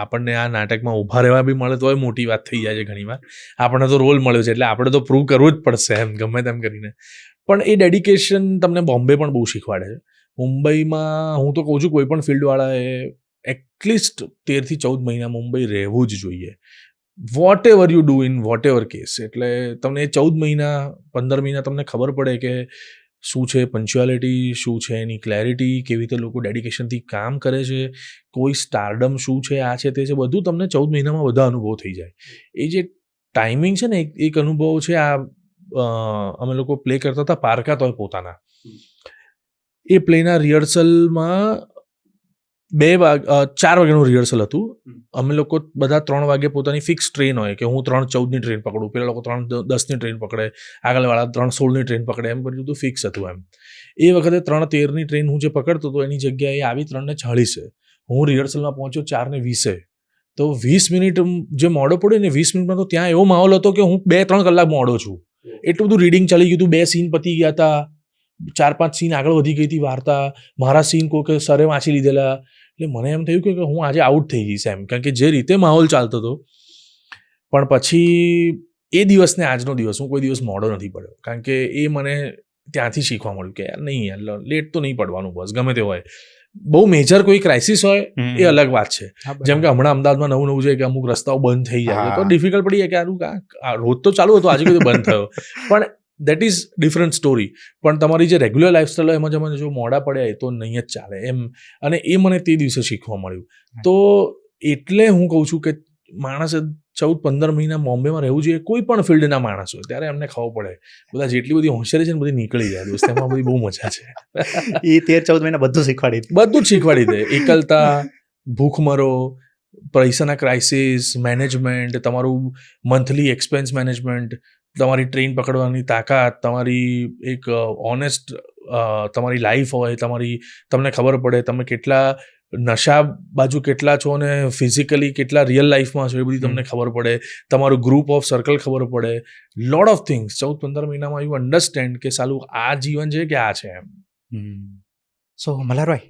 આપણને આ નાટકમાં ઊભા રહેવા બી મળે તોય મોટી વાત થઈ જાય છે ઘણીવાર. આપણને તો રોલ મળ્યો છે એટલે આપણે તો પ્રૂવ કરવું જ પડશે એમ ગમે તેમ કરીને. પણ એ ડેડિકેશન તમને બોમ્બે પણ બહુ શીખવાડે છે. મુંબઈમાં હું તો કહું છું કોઈ પણ ફિલ્ડવાળાએ એટલીસ્ટ 13-14 મહિના મુંબઈ રહેવું જ જોઈએ, whatever you do in whatever case. એટલે તમને 14 મહિના 15 મહિના તમને ખબર પડે કે શું છે પંચ્યુઆલિટી, શું છે એની ક્લેરિટી, કેવી રીતે લોકો ડેડિકેશનથી કામ કરે છે, કોઈ સ્ટારડમ શું છે, આ છે તે છે, બધું તમને 14 મહિનામાં બધા અનુભવ થઈ જાય. એ જે ટાઈમિંગ છે ને એક અનુભવ છે. અમે લોકો પ્લે કરતા હતા પારકા તોય પોતાના, એ પ્લેના રિહર્સલમાં 4 વાગ્યાનું રિહર્સલ હતું. અમે લોકો બધા 3 વાગે પોતાની ફિક્સ ટ્રેન હોય કે હું 3:14ની ટ્રેન પકડું, પેલા લોકો 3:10ની ટ્રેન પકડે, આગળવાળા 3:16ની ટ્રેન પકડે, એમ બધું ફિક્સ હતું એમ. એ વખતે 3:13ની ટ્રેન હું જે પકડતો હતો એની જગ્યાએ આવી 3:40. હું રિહર્સલમાં પહોંચ્યો 4:20. તો 20 મિનિટ જે મોડો પડ્યો ને 20 મિનિટમાં તો ત્યાં એવો માહોલ હતો કે હું 2-3 કલાક મોડો છું. એટલું બધું રીડિંગ ચાલી ગયું હતું, 2 સીન પતી ગયા હતા, 4-5 સીન આગળ વધી ગઈ હતી વાર્તા, મારા સીન કોઈ સરે વાંચી લીધેલા. એટલે મને એમ થયું કે હું આજે આઉટ થઈ જઈશ એમ, કારણ કે જે રીતે માહોલ ચાલતો હતો. પણ પછી એ દિવસને આજનો દિવસ હું કોઈ દિવસ મોડો નથી પડ્યો, કારણ કે એ મને ત્યાંથી શીખવા મળ્યું કે યાર નહીં, યાર લેટ તો નહીં પડવાનું, બસ ગમે તે હોય. બહુ મેજર કોઈ ક્રાઇસિસ હોય એ અલગ વાત છે. જેમ કે હમણાં અમદાવાદમાં નવું છે કે અમુક રસ્તાઓ બંધ થઈ જાય તો ડિફિકલ્ટ પડી જાય કે રોજ તો ચાલુ હતો, આજે કોઈ બંધ થયો, પણ દેટ ઇઝ ડિફરન્ટ સ્ટોરી. પણ તમારી જે રેગ્યુલર લાઈફસ્ટાઈલ હોય એમાં જો મોડા પડ્યા એ તો નહીં જ ચાલે એમ. અને એ મને તે દિવસે શીખવા મળ્યું. તો એટલે હું કહું છું કે માણસે 14-15 મહિના બોમ્બેમાં રહેવું જોઈએ, કોઈ પણ ફિલ્ડના માણસ હોય, ત્યારે એમને ખબર પડે બધા જેટલી બધી હોશિયારી છે ને બધી નીકળી જાય દોસ્ત, એમાં બધી બહુ મજા છે. એ 13-14 મહિના બધું જ શીખવાડી દે. એકલતા, ભૂખમરો, પૈસાના ક્રાઇસિસ મેનેજમેન્ટ, તમારું મંથલી એક્સપેન્સ મેનેજમેન્ટ, તમારી ટ્રેન પકડવાની તાકાત, તમારી એક ઓનેસ્ટ તમારી લાઈફ હોય, તમને ખબર પડે તમે કેટલા નશા બાજુ કેટલા છો અને ફિઝિકલી કેટલા રિયલ લાઈફમાં છો એ બધી તમને ખબર પડે, તમારું ગ્રુપ ઓફ સર્કલ ખબર પડે, લોટ ઓફ થિંગ્સ 14-15 મહિનામાં યુ અન્ડરસ્ટેન્ડ કે સાલું આ જીવન છે કે આ છે એમ. સો મલ્હારભાઈ,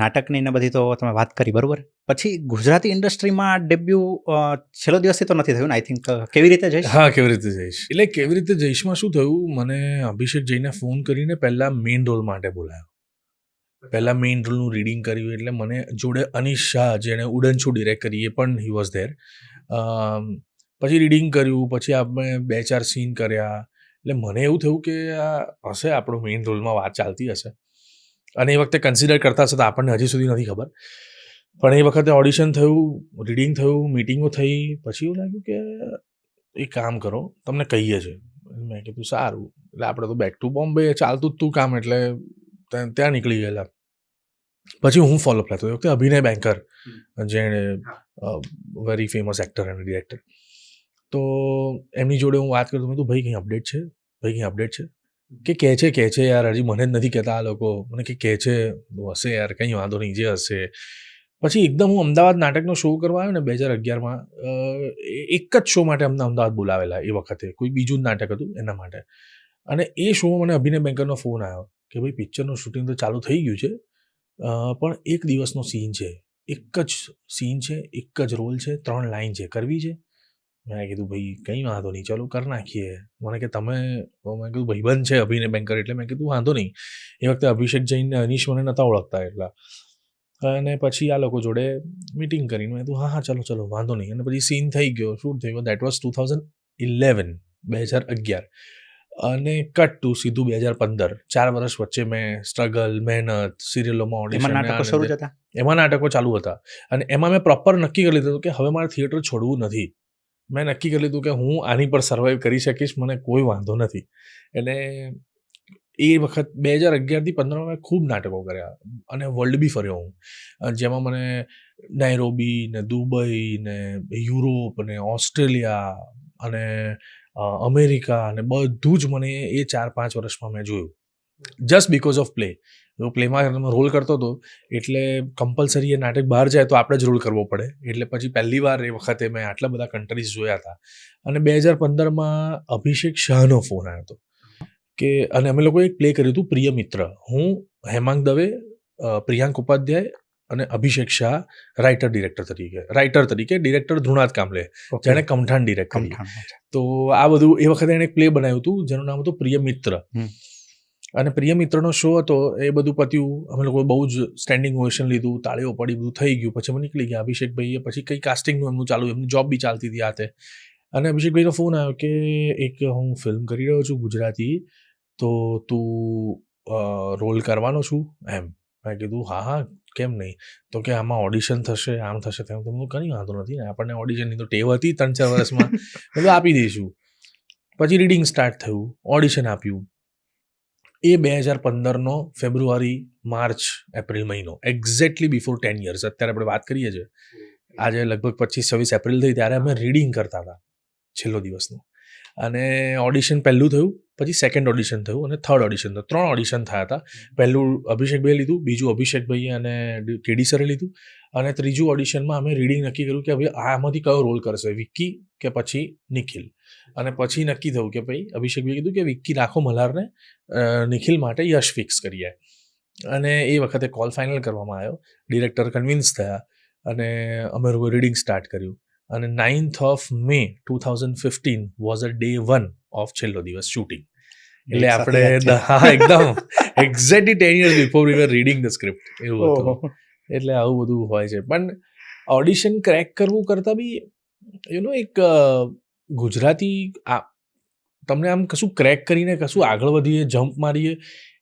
નાટકની ને બધી તો તમે વાત કરી બરોબર, પછી ગુજરાતી ઇન્ડસ્ટ્રીમાં ડેબ્યુ છેલ્લો દિવસથી તો નથી થયું ને આઈ થિંક, કેવી રીતે જઈશ? હા, કેવી રીતે જઈશ એટલે કેવી રીતે જઈશમાં શું થયું, મને અભિષેક જઈને ફોન કરીને પહેલા મેઇન રોલ માટે બોલાયો. પહેલા મેઇન રોલનું રીડિંગ કર્યું એટલે મને જોડે અનીશ શાહ જેણે ઉડનછુ ડિરેક્ટ કરી એ પણ હી વોઝ ધેર. પછી રીડિંગ કર્યું, પછી આપણે 2-4 સીન કર્યા. એટલે મને એવું થયું કે આ હશે આપણું મેઇન રોલમાં વાત ચાલતી હશે. અને એ વખતે કન્સિડર કરતા હશે તો આપણને હજી સુધી નથી ખબર. પણ એ વખતે ઓડિશન થયું, રીડિંગ થયું, મીટિંગો થઈ. પછી એવું લાગ્યું કે એક કામ કરો, તમને કહીએ છે. મેં કીધું સારું. એટલે આપણે તો બેક ટુ બોમ્બે ચાલતું જ તું કામ, એટલે ત્યાં નીકળી ગયેલા. પછી હું ફોલોઅપ લેતો. એ વખતે અભિનય બેંકર, જેણે વેરી ફેમસ એક્ટર અને ડિરેક્ટર, તો એમની જોડે હું વાત કરતો. મેં કીધું ભાઈ કંઈ અપડેટ છે, ભાઈ કંઈ અપડેટ છે? કે કહે છે યાર, હજી મને જ નથી કહેતા આ લોકો. મને કે કહે છે હશે યાર, કંઈ વાંધો નહીં, જે હશે. પછી એકદમ હું અમદાવાદ નાટકનો શો કરવા આવ્યો ને 2011માં, એક જ શો માટે અમને અમદાવાદ બોલાવેલા. એ વખતે કોઈ બીજું જ નાટક હતું એના માટે. અને એ શોમાં મને અભિનય બેંકરનો ફોન આવ્યો કે ભાઈ પિક્ચરનું શૂટિંગ તો ચાલુ થઈ ગયું છે, પણ એક દિવસનો સીન છે, એક જ સીન છે, એક જ રોલ છે, 3 લાઈન છે, કરવી છે. મેં કીધું ભાઈ કંઈ વાંધો નહીં, ચાલો કરી નાખીએ. મને કે મેં કીધું ભાઈબંધ છે અભિનય બેંકર, એટલે મેં કીધું વાંધો નહીં. એ વખતે અભિષેક જૈન ને અનીશ મને નહોતા ઓળખતા એટલા. અને પછી આ લોકો જોડે મીટિંગ કરીને મેં કીધું હા ચલો વાંધો નહીં. અને પછી સીન થઈ ગયો, શૂટ થઈ ગયો. That was 2011. અને કટ ટુ સીધું 2015. 4 વર્ષ વચ્ચે મેં સ્ટ્રગલ, મહેનત, સિરિયલોમાં ઓડિશન, એમાં નાટકો ચાલુ હતા. અને એમાં મેં પ્રોપર નક્કી કરી લીધું કે હવે મારે થિયેટર છોડવું નથી. મેં નક્કી કરી લીધું કે હું આની પર સર્વાઈવ કરી શકીશ, મને કોઈ વાંધો નથી. એટલે એ વખત 2011થી 15 મેં ખૂબ નાટકો કર્યા અને વર્લ્ડ બી ફર્યો હું. જેમાં મને નાઇરોબી ને દુબઈ ને યુરોપ ને ઓસ્ટ્રેલિયા અને અમેરિકા અને બધું જ મને એ 4-5 વર્ષમાં મેં જોયું. Just because of play. જો પ્લેમાં રોલ કરતો હતો એટલે કમ્પલસરી એ નાટક બહાર જાય તો આપણે જ રોલ કરવો પડે. એટલે પછી પહેલી વાર એ વખતે મેં આટલા બધા કન્ટ્રીઝ જોયા હતા. અને 2015માં અભિષેક શાહનો ફોન આવ્યો હતો કે, અને અમે લોકોએ એક પ્લે કર્યું હતું પ્રિય મિત્ર. હું, હેમાંગ દવે, પ્રિયાંક ઉપાધ્યાય અને અભિષેક શાહ રાઇટર તરીકે, ડિરેક્ટર ધ્રુણાત કામલે, જેણે કમઠાણ ડિરેક્ટ કરી. તો આ બધું એ વખતે એણે એક પ્લે બનાવ્યું હતું જેનું નામ હતું પ્રિય મિત્ર. અને પ્રિય મિત્રનો શો હતો, એ બધું પત્યું, અમે લોકોએ બહુ જ સ્ટેન્ડિંગ ઓવેશન લીધું, તાળીઓ પડી, બધું થઈ ગયું. પછી અમે નીકળી ગયા. અભિષેકભાઈએ પછી કંઈ કાસ્ટિંગનું એમનું ચાલુ, એમની જોબ બી ચાલતી હતી આતે. અને અભિષેકભાઈનો ફોન આવ્યો કે એક હું ફિલ્મ કરી રહ્યો છું ગુજરાતી, તો તું રોલ કરવાનો છું એમ. મેં કીધું હા કેમ નહીં. તો કે આમાં ઓડિશન થશે, આમ થશે તેમ. તો કંઈ વાંધો નથી ને, આપણને ઓડિશનની તો ટેવ હતી 3-4 વર્ષમાં, બધું આપી દઈશું. પછી રીડિંગ સ્ટાર્ટ થયું, ઓડિશન આપ્યું. એ 2015નો ફેબ્રુઆરી, માર્ચ, એપ્રિલ મહિનો, એક્ઝેક્ટલી બિફોર 10 years. અત્યારે આપણે વાત કરીએ છીએ, આજે લગભગ 25-26 એપ્રિલ થઈ, ત્યારે અમે રીડિંગ કરતા હતા છેલ્લો દિવસનું. અને ઓડિશન પહેલું થયું, પછી સેકન્ડ ઓડિશન થયું અને થર્ડ ઓડિશન થયું. 3 ઓડિશન થયા હતા. પહેલું અભિષેકભાઈએ લીધું, બીજું અભિષેકભાઈએ અને કેડી સરે લીધું, અને ત્રીજું ઓડિશનમાં અમે રીડિંગ નક્કી કર્યું કે ભાઈ આમાંથી કયો રોલ કરશે, વિક્કી કે પછી નિખિલ. અને પછી નક્કી થયું કે ભાઈ અભિષેકભાઈએ કીધું કે વિક્કી રાખો મલ્હારને, નિખિલ માટે યશ ફિક્સ કરીએ. અને એ વખતે કોલ ફાઇનલ કરવામાં આવ્યો. ડિરેક્ટર કન્વિન્સ થયા અને અમે લોકો રીડિંગ સ્ટાર્ટ કર્યું. અને 9th of May 2015 was a day 1 of છેલ્લો દિવસ શૂટિંગ. એટલે આપણે એકદમ exactly 10 years before we were reading the script એવું હતું. એટલે આવું બધું હોય છે. પણ ઓડિશન ક્રેક કરવું કરતાં બી એક ગુજરાતી તમને આમ કશું ક્રેક કરીને કશું આગળ વધીએ, જમ્પ મારીએ,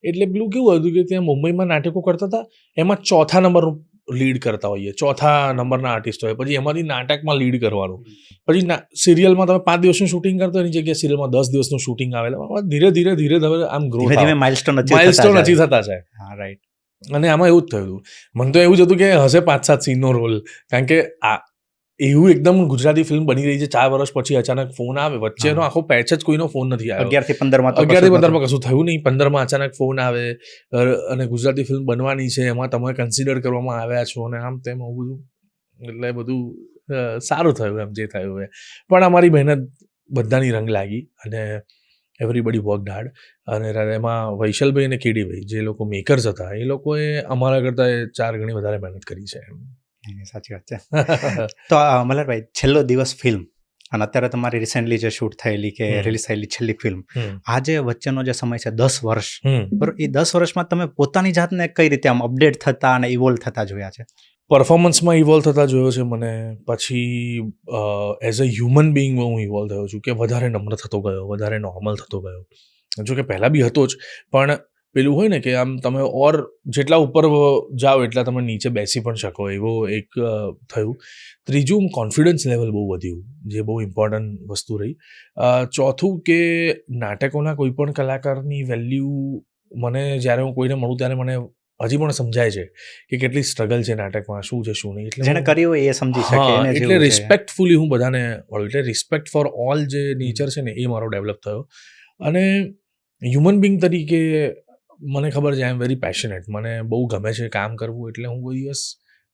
એટલે પેલું કેવું હતું કે ત્યાં મુંબઈમાં નાટકો કરતા હતા, એમાં 4થા નંબરનું લીડ કરતા હોઈએ, 4થા નંબરના આર્ટિસ્ટ હોય, પછી એમાંથી નાટકમાં લીડ કરવાનું, પછી સિરિયલમાં તમે 5 દિવસનું શૂટિંગ કરતો એની જગ્યાએ સિરિયલમાં 10 દિવસનું શૂટિંગ આવેલા. ધીરે ધીરે આમ ગ્રોથ, માઇલસ્ટોન અચીવ થતા જાય. રાઈટ. અને આમાં એવું જ થયું. મને તો એવું જ હતું કે હશે 5-7 સીનનો રોલ, કારણ કે એવું એકદમ ગુજરાતી ફિલ્મ બની રહી છે. 4 વર્ષ પછી અચાનક ફોન આવે, વચ્ચેનો આખો પેચ જ કોઈનો ફોન નથી આવ્યો. 11 થી 15માં કશું થયું નહીં. 15માં અચાનક ફોન આવે અને ગુજરાતી ફિલ્મ બનવાની છે, એમાં તમે કન્સિડર કરવામાં આવ્યા છો અને આમ તેમ આવું બધું. એટલે બધું સારું થયું એમ જે થયું એ. પણ અમારી મહેનત બધાની રંગ લાગી અને એવરીબડી વર્કડ હાર્ડ. અને એમાં વૈશલભાઈ અને કેડીભાઈ જે લોકો મેકર્સ હતા, એ લોકોએ અમારા કરતાં 4 ગણી વધારે મહેનત કરી છે એમ. સાચી વાત છે. તો મલ્હારભાઈ, છેલ્લો દિવસ ફિલ્મ અને અત્યારે તમારી રિસેન્ટલી જે શૂટ થયેલી કે રિલીઝ થયેલી છેલ્લી ફિલ્મ, આ જે વચ્ચેનો જે સમય છે 10 વર્ષ, બરોબર, એ 10 વર્ષમાં તમે પોતાની જાતને કઈ રીતે આમ અપડેટ થતા અને ઇવોલ્વ થતા જોયા છે? પરફોર્મન્સમાં ઇવોલ્વ થતા જોયો છે મને. પછી એઝ અ હ્યુમન બિંગ હું ઇવોલ્વ થયો છું, કે વધારે નમ્ર થતો ગયો, વધારે નોર્મલ થતો ગયો. જો કે પહેલાં બી હતો જ, પણ પેલું હોય ને કે આમ તમે જેટલા ઉપર જાઓ એટલા તમે નીચે બેસી પણ શકો, એવો એક થયું. ત્રીજું, કોન્ફિડન્સ લેવલ બહુ વધ્યું, જે બહુ ઇમ્પોર્ટન્ટ વસ્તુ રહી. ચોથું, કે નાટકોના કોઈ પણ કલાકારની વેલ્યુ મને જ્યારે હું કોઈને મળું ત્યારે મને હજી પણ સમજાય છે કે કેટલી સ્ટ્રગલ છે નાટકમાં, શું છે શું નહીં. એટલે જેને કર્યું હોય એ સમજી શકે. એટલે રિસ્પેક્ટફુલી હું બધાને મળું. એટલે રિસ્પેક્ટ ફોર ઓલ જે નેચર છે ને, એ મારો ડેવલપ થયો. અને હ્યુમન બિંગ તરીકે મને ખબર છે, આઈ એમ વેરી પેશનેટ. મને બહુ ગમે છે કામ કરવું. એટલે હું કોઈ દિવસ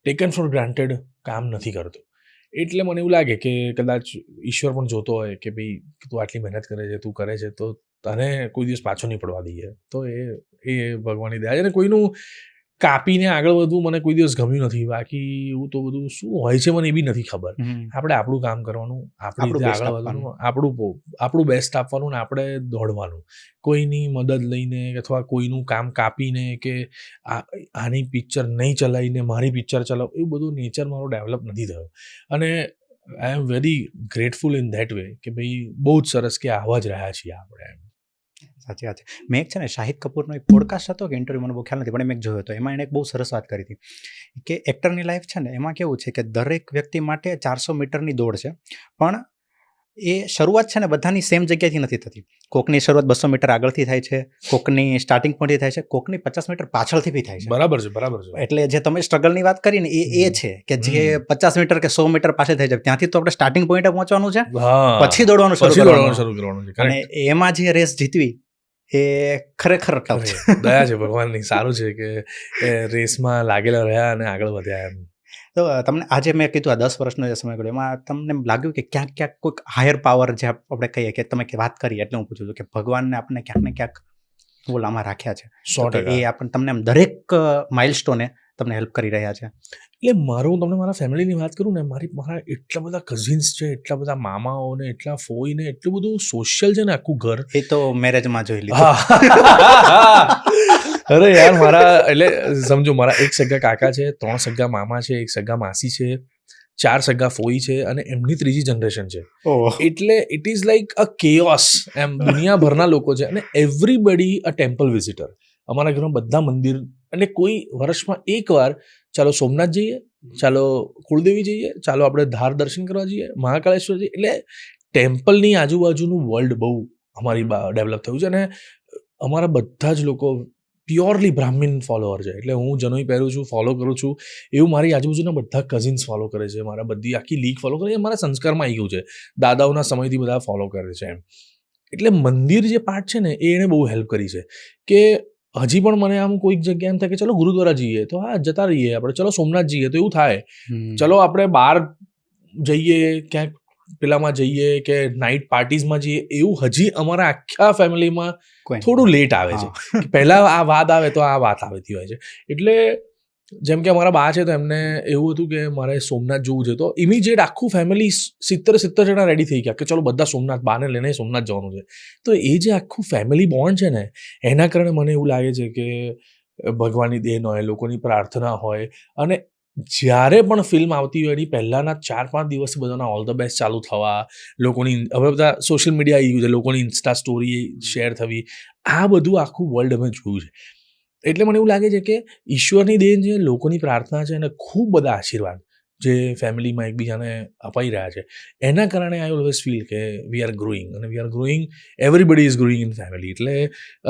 ટેકન ફોર ગ્રાન્ટેડ કામ નથી કરતો. એટલે મને એવું લાગે કે કદાચ ઈશ્વર પણ જોતો હોય કે ભાઈ તું આટલી મહેનત કરે છે, તું કરે છે, તો તને કોઈ દિવસ પાછો નહીં પડવા દઈએ. તો એ ભગવાનની દયા છે. અને કોઈનું કાપીને આગળ વધવું મને કોઈ દિવસ ગમ્યું નથી. બાકી એવું તો બધું શું હોય છે મને એ બી નથી ખબર. આપણે આપણું કામ કરવાનું, આપણી રીતે આગળ વધવાનું, આપણું બેસ્ટ આપવાનું ને આપણે દોડવાનું. કોઈની મદદ લઈને અથવા કોઈનું કામ કાપીને કે આની પિક્ચર નહીં ચલાવીને મારી પિક્ચર ચલાવ, એવું બધું નેચર મારો ડેવલપ નથી થયો. અને I am very grateful in that way કે ભાઈ બહુ જ સરસ કે આવા જ રહ્યા છીએ આપણે એમ. સાચી વાત છે. મેં એક છે ને શાહિદ કપૂરનો એક પોડકાસ્ટ હતો કે ઇન્ટરવ્યૂ મને બહુ ખ્યાલ નથી, પણ મેં એક જોયો હતો. એમાં એણે એક બહુ સરસ વાત કરી હતી કે એક્ટરની લાઈફ છે ને એમાં કેવું છે કે દરેક વ્યક્તિ માટે 400 મીટરની દોડ છે, પણ એ શરૂઆત છે ને બધાની સેમ જગ્યાએથી નથી થતી. કોકની શરૂઆત 200 મીટર આગળથી થાય છે, કોકની સ્ટાર્ટિંગ પોઈન્ટથી થાય છે, કોકની 50 મીટર પાછળથી બી થાય છે. બરાબર છે, બરાબર છે. એટલે જે તમે સ્ટ્રગલની વાત કરી ને એ છે કે જે 50 મીટર કે 100 મીટર પાસે થઈ જાય ત્યાંથી તો આપણે સ્ટાર્ટિંગ પોઈન્ટે પહોંચવાનું છે, પછી દોડવાનું શરૂ કરવાનું છે. અને એમાં જે રેસ જીતવી એ ખરેખર ટફ છે. દયા છે ભગવાનની, સારું છે કે રેસમાં લાગેલા રહ્યા અને આગળ વધ્યા એમ. તો તમને આજે મેં કીધું આ 10 વર્ષનો જે સમય ગયો એમાં તમને લાગ્યું કે ક્યાંક ક્યાંક કોઈક હાયર પાવર જે આપણે કહીએ કે તમે વાત કરી એટલે હું પૂછું છું કે ભગવાનને આપણે ક્યાંક ને ક્યાંક બોલામાં રાખ્યા છે 100%. એ આપણને તમને દરેક માઇલસ્ટોને તમને હેલ્પ કરી રહ્યા છે. એટલે હું તમને મારા ફેમિલીની વાત કરું ને, મારા એટલા બધા કઝિન્સ છે, એટલા બધા મામાઓ ને એટલા ફોઈ ને એટલું બધું સોશિયલ છે ને આખું ઘર. એ તો મેરેજમાં જોઈ લીધું. અરે યાર, મારા એટલે સમજો મારા એક સગા કાકા છે, 3 સગા મામા છે, એક સગા માસી છે, 4 સગા ફોઈ છે અને એમની 3જી જનરેશન છે. એટલે it is like a chaos એમ. દુનિયાભરના લોકો છે અને એવરીબડી અ ટેમ્પલ વિઝિટર. અમારા ઘરમાં બધા મંદિર, અને કોઈ વર્ષમાં એકવાર ચાલો સોમનાથ જઈએ, ચાલો કુળદેવી જઈએ, ચાલો આપણે ધાર દર્શન કરવા જઈએ, મહાકાળેશ્વર જઈએ. એટલે ટેમ્પલની આજુબાજુનું વર્લ્ડ બહુ અમારી ડેવલપ થયું છે અને અમારા બધા જ લોકો પ્યોરલી બ્રાહ્મીણ ફોલોઅર છે. એટલે હું જનોઈ પહેરું છું, ફોલો કરું છું, એવું મારી આજુબાજુના બધા કઝિન્સ ફોલો કરે છે, મારા બધી આખી લીગ ફોલો કરે છે. મારા સંસ્કારમાં આવી ગયું છે, દાદાઓના સમયથી બધા ફોલો કરે છે એમ. એટલે મંદિર જે પાર્ટ છે ને એ એણે બહુ હેલ્પ કરી છે કે હજી પણ મને આમ કોઈક જગ્યાએ એમ થાય કે ચલો ગુરુદ્વારા જઈએ તો હા જતા રહીએ આપણે, ચલો સોમનાથ જઈએ તો એવું થાય, ચલો આપણે બહાર જઈએ ક્યાંક પેલામાં જઈએ કે નાઇટ પાર્ટીઝમાં જઈએ, એવું હજી અમારા આખા ફેમિલીમાં થોડું લેટ આવે છે. પહેલા આ વાત આવે તો આ વાત આવતી હોય છે. એટલે જેમ કે અમારા બા છે તો એમને એવું હતું કે મારે સોમનાથ જવું છે, તો ઇમિડિયેટ આખું ફેમિલી 70 જણા રેડી થઈ ગયા કે ચલો બધા સોમનાથ, બાને લઈને સોમનાથ જવાનું છે. તો એ જે આખું ફેમિલી બોન્ડ છે ને એના કારણે મને એવું લાગે છે કે ભગવાનની દેન હોય, લોકોની પ્રાર્થના હોય, અને જ્યારે પણ ફિલ્મ આવતી હોય એની પહેલાના 4-5 દિવસ બધાના ઓલ ધ બેસ્ટ ચાલુ થવા, લોકોની હવે બધા સોશિયલ મીડિયા આવી ગયું છે, લોકોની ઇન્સ્ટા સ્ટોરી શેર થવી, આ બધું આખું વર્લ્ડ અમે જોયું છે. એટલે મને એવું લાગે છે કે ઈશ્વરની દેન છે, લોકોની પ્રાર્થના છે અને ખૂબ બધા આશીર્વાદ જે ફેમિલીમાં એકબીજાને અપાઈ રહ્યા છે, એના કારણે આઈ ઓલવેઝ ફીલ કે વી આર ગ્રોઈંગ, અને we are growing, everybody is growing in family. એટલે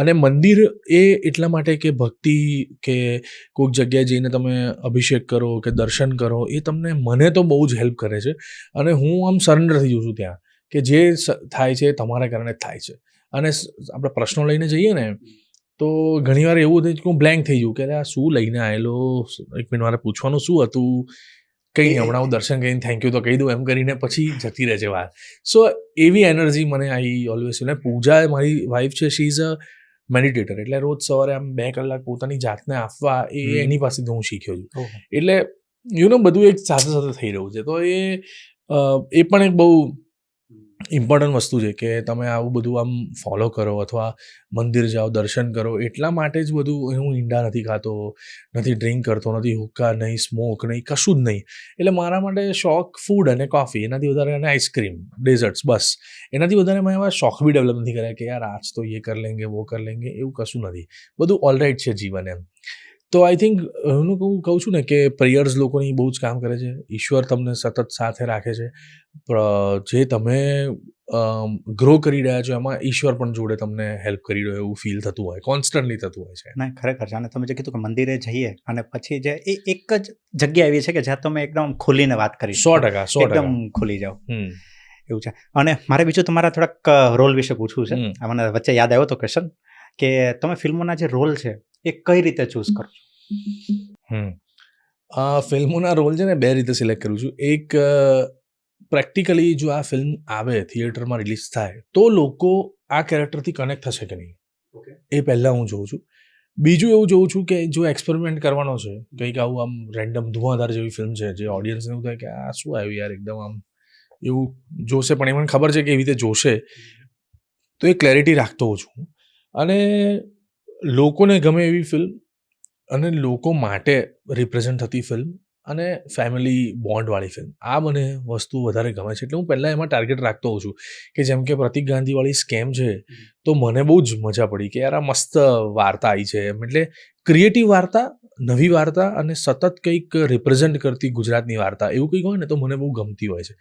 અને મંદિર એ એટલા માટે કે ભક્તિ કે કોઈક જગ્યાએ જઈને તમે અભિષેક કરો કે દર્શન કરો, એ તમને, મને તો બહુ જ હેલ્પ કરે છે અને હું આમ સરેન્ડર થઈ જઉં છું ત્યાં કે જે થાય છે તમારા કારણે જ થાય છે. અને આપણે પ્રશ્નો લઈને જઈએ ને તો ઘણીવાર એવું થયું કે હું બ્લેન્ક થઈ જઉં કે આ શું લઈને આવેલો, એક મિનિટ મારે પૂછવાનું શું હતું, કંઈ નહીં, હમણાં હું દર્શન કરીને થેન્ક યુ તો કહી દઉં એમ કરીને પછી જતી રહે છે વાત. સો એવી એનર્જી મને આઈ ઓલવેઝ. અને પૂજા મારી વાઈફ છે, શી ઇઝ અ મેડિટેટર. એટલે રોજ સવારે આમ 2 કલાક પોતાની જાતને આપવા, એ એની પાસેથી હું શીખ્યો છું. એટલે બધું એક સાથે સાથે થઈ રહ્યું છે. તો એ પણ એક બહુ ઇમ્પોર્ટન્ટ વસ્તુ છે કે તમે આવું બધું આમ ફોલો કરો અથવા મંદિર જાઓ, દર્શન કરો. એટલા માટે જ બધું, હું ઈંડા નથી ખાતો, નથી ડ્રિંક કરતો, નથી હુક્કા, નહીં સ્મોક, નહીં કશું જ નહીં. એટલે મારા માટે શોખ ફૂડ અને કોફી, એનાથી વધારે, અને આઈસ્ક્રીમ, ડેઝર્ટ્સ, બસ. એનાથી વધારે મેં એવા શોખ બી ડેવલપ નથી કર્યા કે યાર આજ તો એ કર લેંગે, વો કર લેંગે, એવું કશું નથી. બધું ઓલરાઇટ છે જીવન એમ. તો આઈ થિંક હું કહું છું ને કે પ્રેયર્સ લોકોની બહુ જ કામ કરે છે. ઈશ્વર તમને સતત સાથે રાખે છે. જે તમે ગ્રો કરી રહ્યા છો એમાં ઈશ્વર પણ જોડે તમને હેલ્પ કરી રહ્યો એવું ફીલ થતું હોય, કોન્સ્ટન્ટલી થતું હોય છે. ના, ખરેખર છે. અને તમે જે કીધું કે મંદિરે જઈએ અને પછી જે એ એક જ જગ્યા એવી છે કે જ્યાં તમે એકદમ ખુલીને વાત કરી 100% એકદમ ખુલી જાઓ એવું છે. અને મારે બીજું તમારા થોડાક રોલ વિશે પૂછવું છે. મને વચ્ચે યાદ આવ્યો તો ક્વેશ્ચન કે તમે ફિલ્મોના જે રોલ છે એ કઈ રીતે ચૂઝ કરો છો? ફિલ્મોના રોલ છે ને 2 રીતે સિલેક્ટ કરું છું. એક, પ્રેક્ટિકલી જો આ ફિલ્મ આવે, થિયેટરમાં રિલીઝ થાય તો લોકો આ કેરેક્ટરથી કનેક્ટ થશે કે નહીં, એ પહેલાં હું જોઉં છું. બીજું એવું જોઉં છું કે જો એક્સપેરિમેન્ટ કરવાનો છે, કંઈક આવું આમ રેન્ડમ ધુઆધાર જેવી ફિલ્મ છે જે ઓડિયન્સને એવું થાય કે આ શું આવ્યું યાર, એકદમ આમ એવું જોશે, પણ એ મને ખબર છે કે એવી રીતે જોશે, તો એ ક્લેરિટી રાખતો હોઉં છું. અને લોકોને ગમે એવી ફિલ્મ અને લોકો માટે રિપ્રેઝન્ટ થતી ફિલ્મ અને ફેમિલી બોન્ડવાળી ફિલ્મ, આ મને વસ્તુ વધારે ગમે છે. એટલે હું પહેલાં એમાં ટાર્ગેટ રાખતો હોઉં છું કે જેમ કે પ્રતિક ગાંધીવાળી સ્કેમ છે, તો મને બહુ જ મજા પડી કે યાર આ મસ્ત વાર્તા આવી છે એમ. એટલે ક્રિએટિવ વાર્તા, નવી વાર્તા અને સતત કંઈક રિપ્રેઝેન્ટ કરતી ગુજરાતની વાર્તા, એવું કંઈક હોય ને તો મને બહુ ગમતી હોય છે.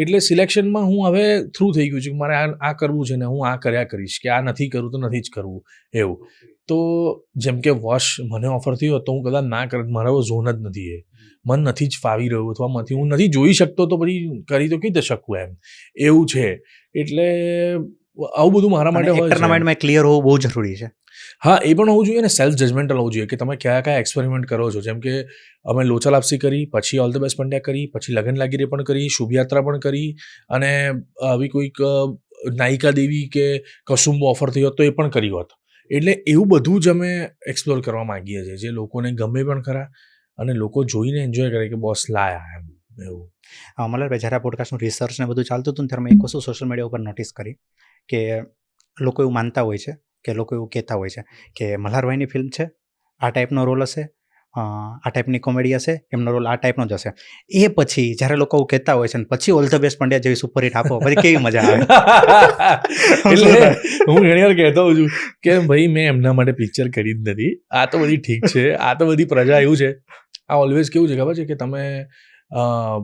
એટલે સિલેક્શનમાં હું હવે થ્રુ થઈ ગયું છું કે મારે આ કરવું છે ને હું આ કર્યા કરીશ, કે આ નથી કરવું તો નથી જ કરવું એવું. તો જેમ કે વોશ મને ઓફર થયો તો હું કદાચ ના કરત, મારો ઝોન જ નથી, એ મન નથી જ ફાવી રહ્યું અથવા માંથી હું નથી જોઈ શકતો, તો પછી કરી તો કઈ રીતે શકું એમ, એવું છે. એટલે આવું બધું મારા માટે હોય એક્ટરના છે. માઇન્ડમાં ક્લિયર હોવું બહુ જરૂરી છે. હા, એ પણ હોવું જોઈએ ને, સેલ્ફ જજમેન્ટલ હોવું જોઈએ કે તમે કયા કયા એક્સપેરિમેન્ટ કરો છો. જેમ કે અમે લોચા લાપસી કરી, પછી ઓલ ધ બેસ્ટ પંડ્યા કરી, પછી લગન લાગી રે પણ કરી, શુભયાત્રા પણ કરી, અને આવી કોઈક નાયિકા દેવી કે કસુંબો ઓફર થયો તો એ પણ કરી હોત. એટલે એવું બધું જ અમે એક્સપ્લોર કરવા માંગીએ છીએ જે લોકોને ગમે પણ ખરા અને લોકો જોઈને એન્જોય કરે કે બોસ લાયા એમ, એવું. મતલબ જ્યારે આ પોડકાસ્ટનું રિસર્ચ ને બધું ચાલતું હતું ને ત્યારે મેં એક વસ્તુ સોશિયલ મીડિયા ઉપર નોટિસ કરી કે લોકો એવું માનતા હોય છે કે લોકો એવું કહેતા હોય છે કે મલ્હારભાઈની ફિલ્મ છે, આ ટાઈપનો રોલ હશે, આ ટાઈપની કોમેડી હશે, એમનો રોલ આ ટાઈપનો જ હશે. એ પછી જ્યારે લોકો એવું કહેતા હોય છે ને પછી ઓલ ધ બેસ્ટ પંડ્યા જેવી સુપરહિટ આપો, પછી કેવી મજા આવે. એટલે હું ઘણી વાર કહેતો હોઉં છું કે ભાઈ મેં એમના માટે પિક્ચર કરી જ નથી, આ તો બધી ઠીક છે, આ તો બધી પ્રજા એવું છે. આ ઓલવેઝ કેવું છે ખબર છે કે તમે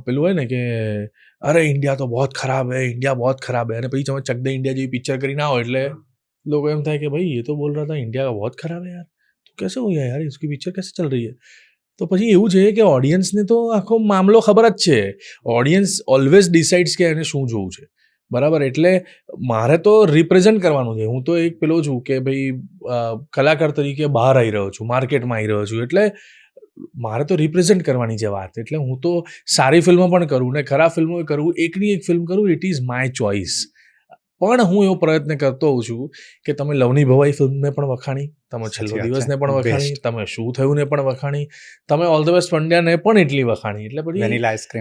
પેલું હોય ને કે અરે ઇન્ડિયા તો બહુ ખરાબ હૈ, ઇન્ડિયા બહુ ખરાબ હૈ, અને પછી તમે ચક દે ઇન્ડિયા જેવી પિક્ચર કરી ના હોય એટલે લોકો એમ થાય કે ભાઈ ये तो बोल रहा था इंडिया का बहुत खराब है यार, तो कैसे हो गया यार, इसकी पिक्चर कैसे चल रही है. તો પછી એવું છે કે ઓડિયન્સને તો આખો મામલો ખબર જ છે. ઓડિયન્સ ઓલવેઝ ડિસાઇડ્સ કે એને શું જોવું છે, બરાબર. એટલે મારે તો રિપ્રેઝેન્ટ કરવાનું છે. હું તો એક પેલો છું કે ભાઈ કલાકાર તરીકે બહાર આવી રહ્યો છું, માર્કેટમાં આવી રહ્યો છું, એટલે મારે તો રિપ્રેઝેન્ટ કરવાની છે વાત. એટલે હું તો સારી ફિલ્મો પણ કરું ને ખરાબ ફિલ્મો કરું, એકની એક ફિલ્મ કરું, ઇટ ઇઝ માય ચોઇસ. પણ હું એવો પ્રયત્ન કરતો હોઉં છું કે તમે લવની ભવાઈ ફિલ્મને પણ વખાણી, તમે છેલ્લો દિવસને પણ વખાણી, તમે શું થયું ને પણ વખાણી, તમે ઓલ ધ બેસ્ટ પંડ્યાને પણ એટલી વખાણી, એટલે પછી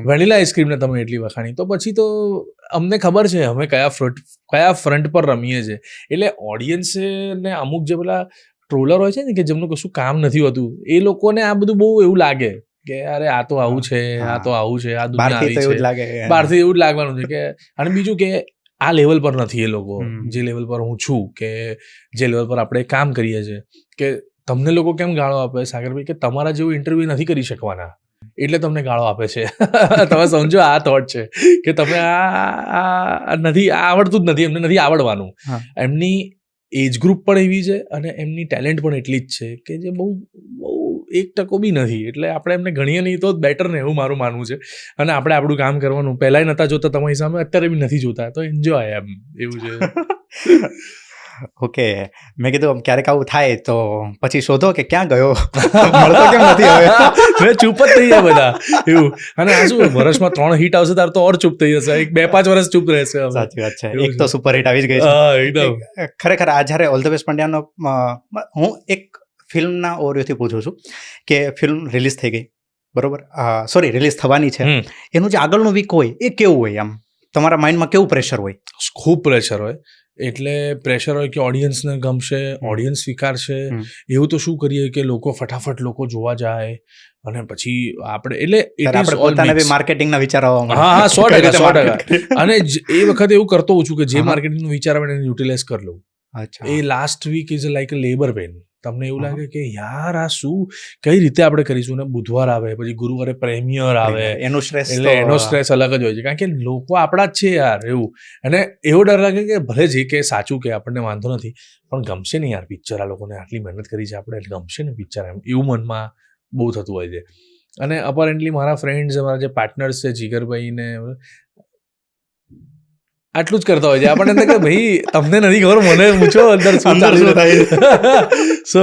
વેનીલા આઈસ્ક્રીમને તમે એટલી વખાણી, તો પછી તો અમને ખબર છે અમે કયા ફ્રન્ટ પર રમીએ છીએ. એટલે ઓડિયન્સને અમુક જે પેલા ટ્રોલર હોય છે ને કે જેમનું કશું કામ નથી હોતું, એ લોકોને આ બધું બહુ એવું લાગે કે અરે આ તો આવું છે, આ તો આવું છે, આ દુનિયા આવી છે, બહારથી એવું જ લાગવાનું છે કે. અને બીજું કે આ લેવલ પર નથી એ લોકો, જે લેવલ પર હું છું, કે જે લેવલ પર આપણે કામ કરીએ છીએ. કે તમને લોકો કેમ ગાળો આપે સાગરભાઈ કે તમારા જેવું ઇન્ટરવ્યુ નથી કરી શકવાના, એટલે તમને ગાળો આપે છે. તમે સમજો આ થોટ છે કે તમે આ નથી, આ આવડતું જ નથી, એમને નથી આવડવાનું. એમની એજ ગ્રુપ પણ એવી છે અને એમની ટેલેન્ટ પણ એટલી જ છે કે જે બહુ 1% બી નથી. એટલે આપણે એમને ગણીએ નહીં તો બેટર ને, એવું મારું માનવું છે. અને આપણે આપણું કામ કરવાનું. પહેલાંય નહોતા જોતા તમારી સામે, અત્યારે બી નથી જોતા, તો એન્જોય એમ, એવું છે. ઓકે, મેં કીધું ક્યારેક આવું થાય તો પછી શોધો કે ક્યાં ગયો, મળતો કેમ નથી હવે. મેં ચૂપ જ થઈ જાય બધા, એવું. અને આ શું વર્ષમાં 3 હિટ આવશે તાર તો ઓર ચૂપ થઈ જશે, 2-5 વર્ષ ચૂપ રહેશે. સાચી વાત છે, એક તો સુપર હિટ આવી જ ગઈ છે. ખરેખર આ જ્યારે ઓલ ધ બેસ્ટ પંડ્યાનો, હું એક ફિલ્મના ઓવરવ્યૂથી પૂછું છું કે ફિલ્મ રિલીઝ થઈ ગઈ, બરોબર, સોરી રિલીઝ થવાની છે, એનું જે આગળનું વીક હોય એ કેવું હોય, આમ તમારા માઇન્ડમાં કેવું પ્રેશર હોય? ખૂબ પ્રેશર હોય. એટલે પ્રેશર હોય કે ઓડિયન્સને ગમશે, ઓડિયન્સ સ્વીકારશે, એવું તો શું કરીએ કે લોકો ફટાફટ લોકો જોવા જાય અને પછી આપણે એટલે પોતાને બી માર્કેટિંગના વિચાર આવવા મળે. હા 100%. અને એ વખતે એવું કરતો હોઉં છું કે જે માર્કેટિંગનો વિચાર આવે એને યુટિલાઇઝ કરી લઉં. એ last week is like a labour pain. તમને એવું લાગે કે યાર આ શું, કઈ રીતે આપણે કરીશું, ને બુધવાર આવે, પછી ગુરુવારે પ્રેમિયર આવે, એનો સ્ટ્રેસ, એટલે એનો સ્ટ્રેસ અલગ જ હોય છે. કારણ કે લોકો આપણા જ છે યાર, એવું. અને એવો ડર લાગે કે ભલે જે કે સાચું કે આપણને વાંધો નથી, પણ ગમશે ને યાર પિક્ચર, આ લોકોને આટલી મહેનત કરી છે આપણે, ગમશે ને પિક્ચર, એમ એવું મનમાં બહુ થતું હોય છે. અને અપેરેન્ટલી મારા ફ્રેન્ડ્સ, મારા જે પાર્ટનર્સ છે, જીગરભાઈ ને આટલું જ કરતા હોય છે. આપણને કે ભાઈ તમને નથી ખબર, મને પૂછો અંદર શું ચાલી થાય. So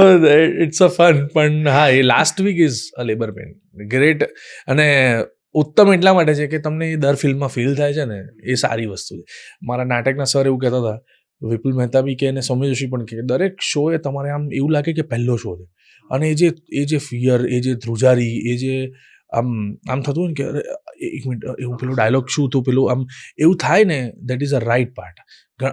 it's a fun. પણ હા, એ last week is a labour pain. Great અને ઉત્તમ એટલા માટે છે કે તમને એ દર ફિલ્મમાં ફીલ થાય છે ને, એ સારી વસ્તુ છે. મારા નાટકના સર એવું કહેતા હતા, વિપુલ મહેતા બી કે એને સૌમ્ય જોશી પણ કે દરેક શો એ તમારે આમ એવું લાગે કે પહેલો શો છે. અને એ જે ફિયર, એ જે ધ્રુજારી, એ જે આમ થતું હોય ને કે એક મિનિટ એવું પેલું ડાયલોગ શું હતું, પેલું આમ એવું થાય ને, that is a right part.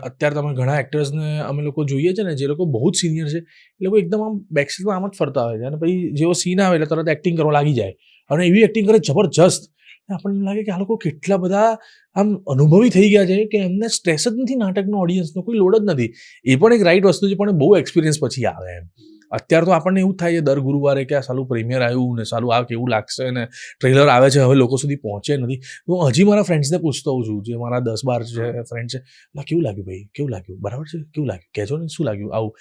અત્યારે તમે ઘણા એક્ટર્સને અમે લોકો જોઈએ છે ને, જે લોકો બહુ જ સિનિયર છે, એ લોકો એકદમ આમ બેકસ્ટેજમાં આમ જ ફરતા હોય છે, અને પછી જેવો સીન આવે એટલે તરત એક્ટિંગ કરવા લાગી જાય, અને એવી એક્ટિંગ કરે જબરજસ્ત. આપણને લાગે કે આ લોકો કેટલા બધા આમ અનુભવી થઈ ગયા છે કે એમને સ્ટ્રેસ જ નથી નાટકનો, ઓડિયન્સનો કોઈ લોડ જ નથી. એ પણ એક રાઈટ વસ્તુ છે, પણ બહુ એક્સપિરિયન્સ પછી આવે એમ. અત્યારે તો આપણને એવું થાય છે દર ગુરુવારે કે આ સાલું પ્રીમિયર આવ્યું ને સાલું આ કેવું લાગશે ને ટ્રેલર આવે છે, હવે લોકો સુધી પહોંચે નથી. હું હજી મારા ફ્રેન્ડ્સને પૂછતો હોઉં છું, જે મારા 10-12 છે ફ્રેન્ડ છે, કેવું લાગ્યું ભાઈ, કેવું લાગ્યું, બરાબર છે, કેવું લાગ્યું, કહેજો ને શું લાગ્યું, આવું.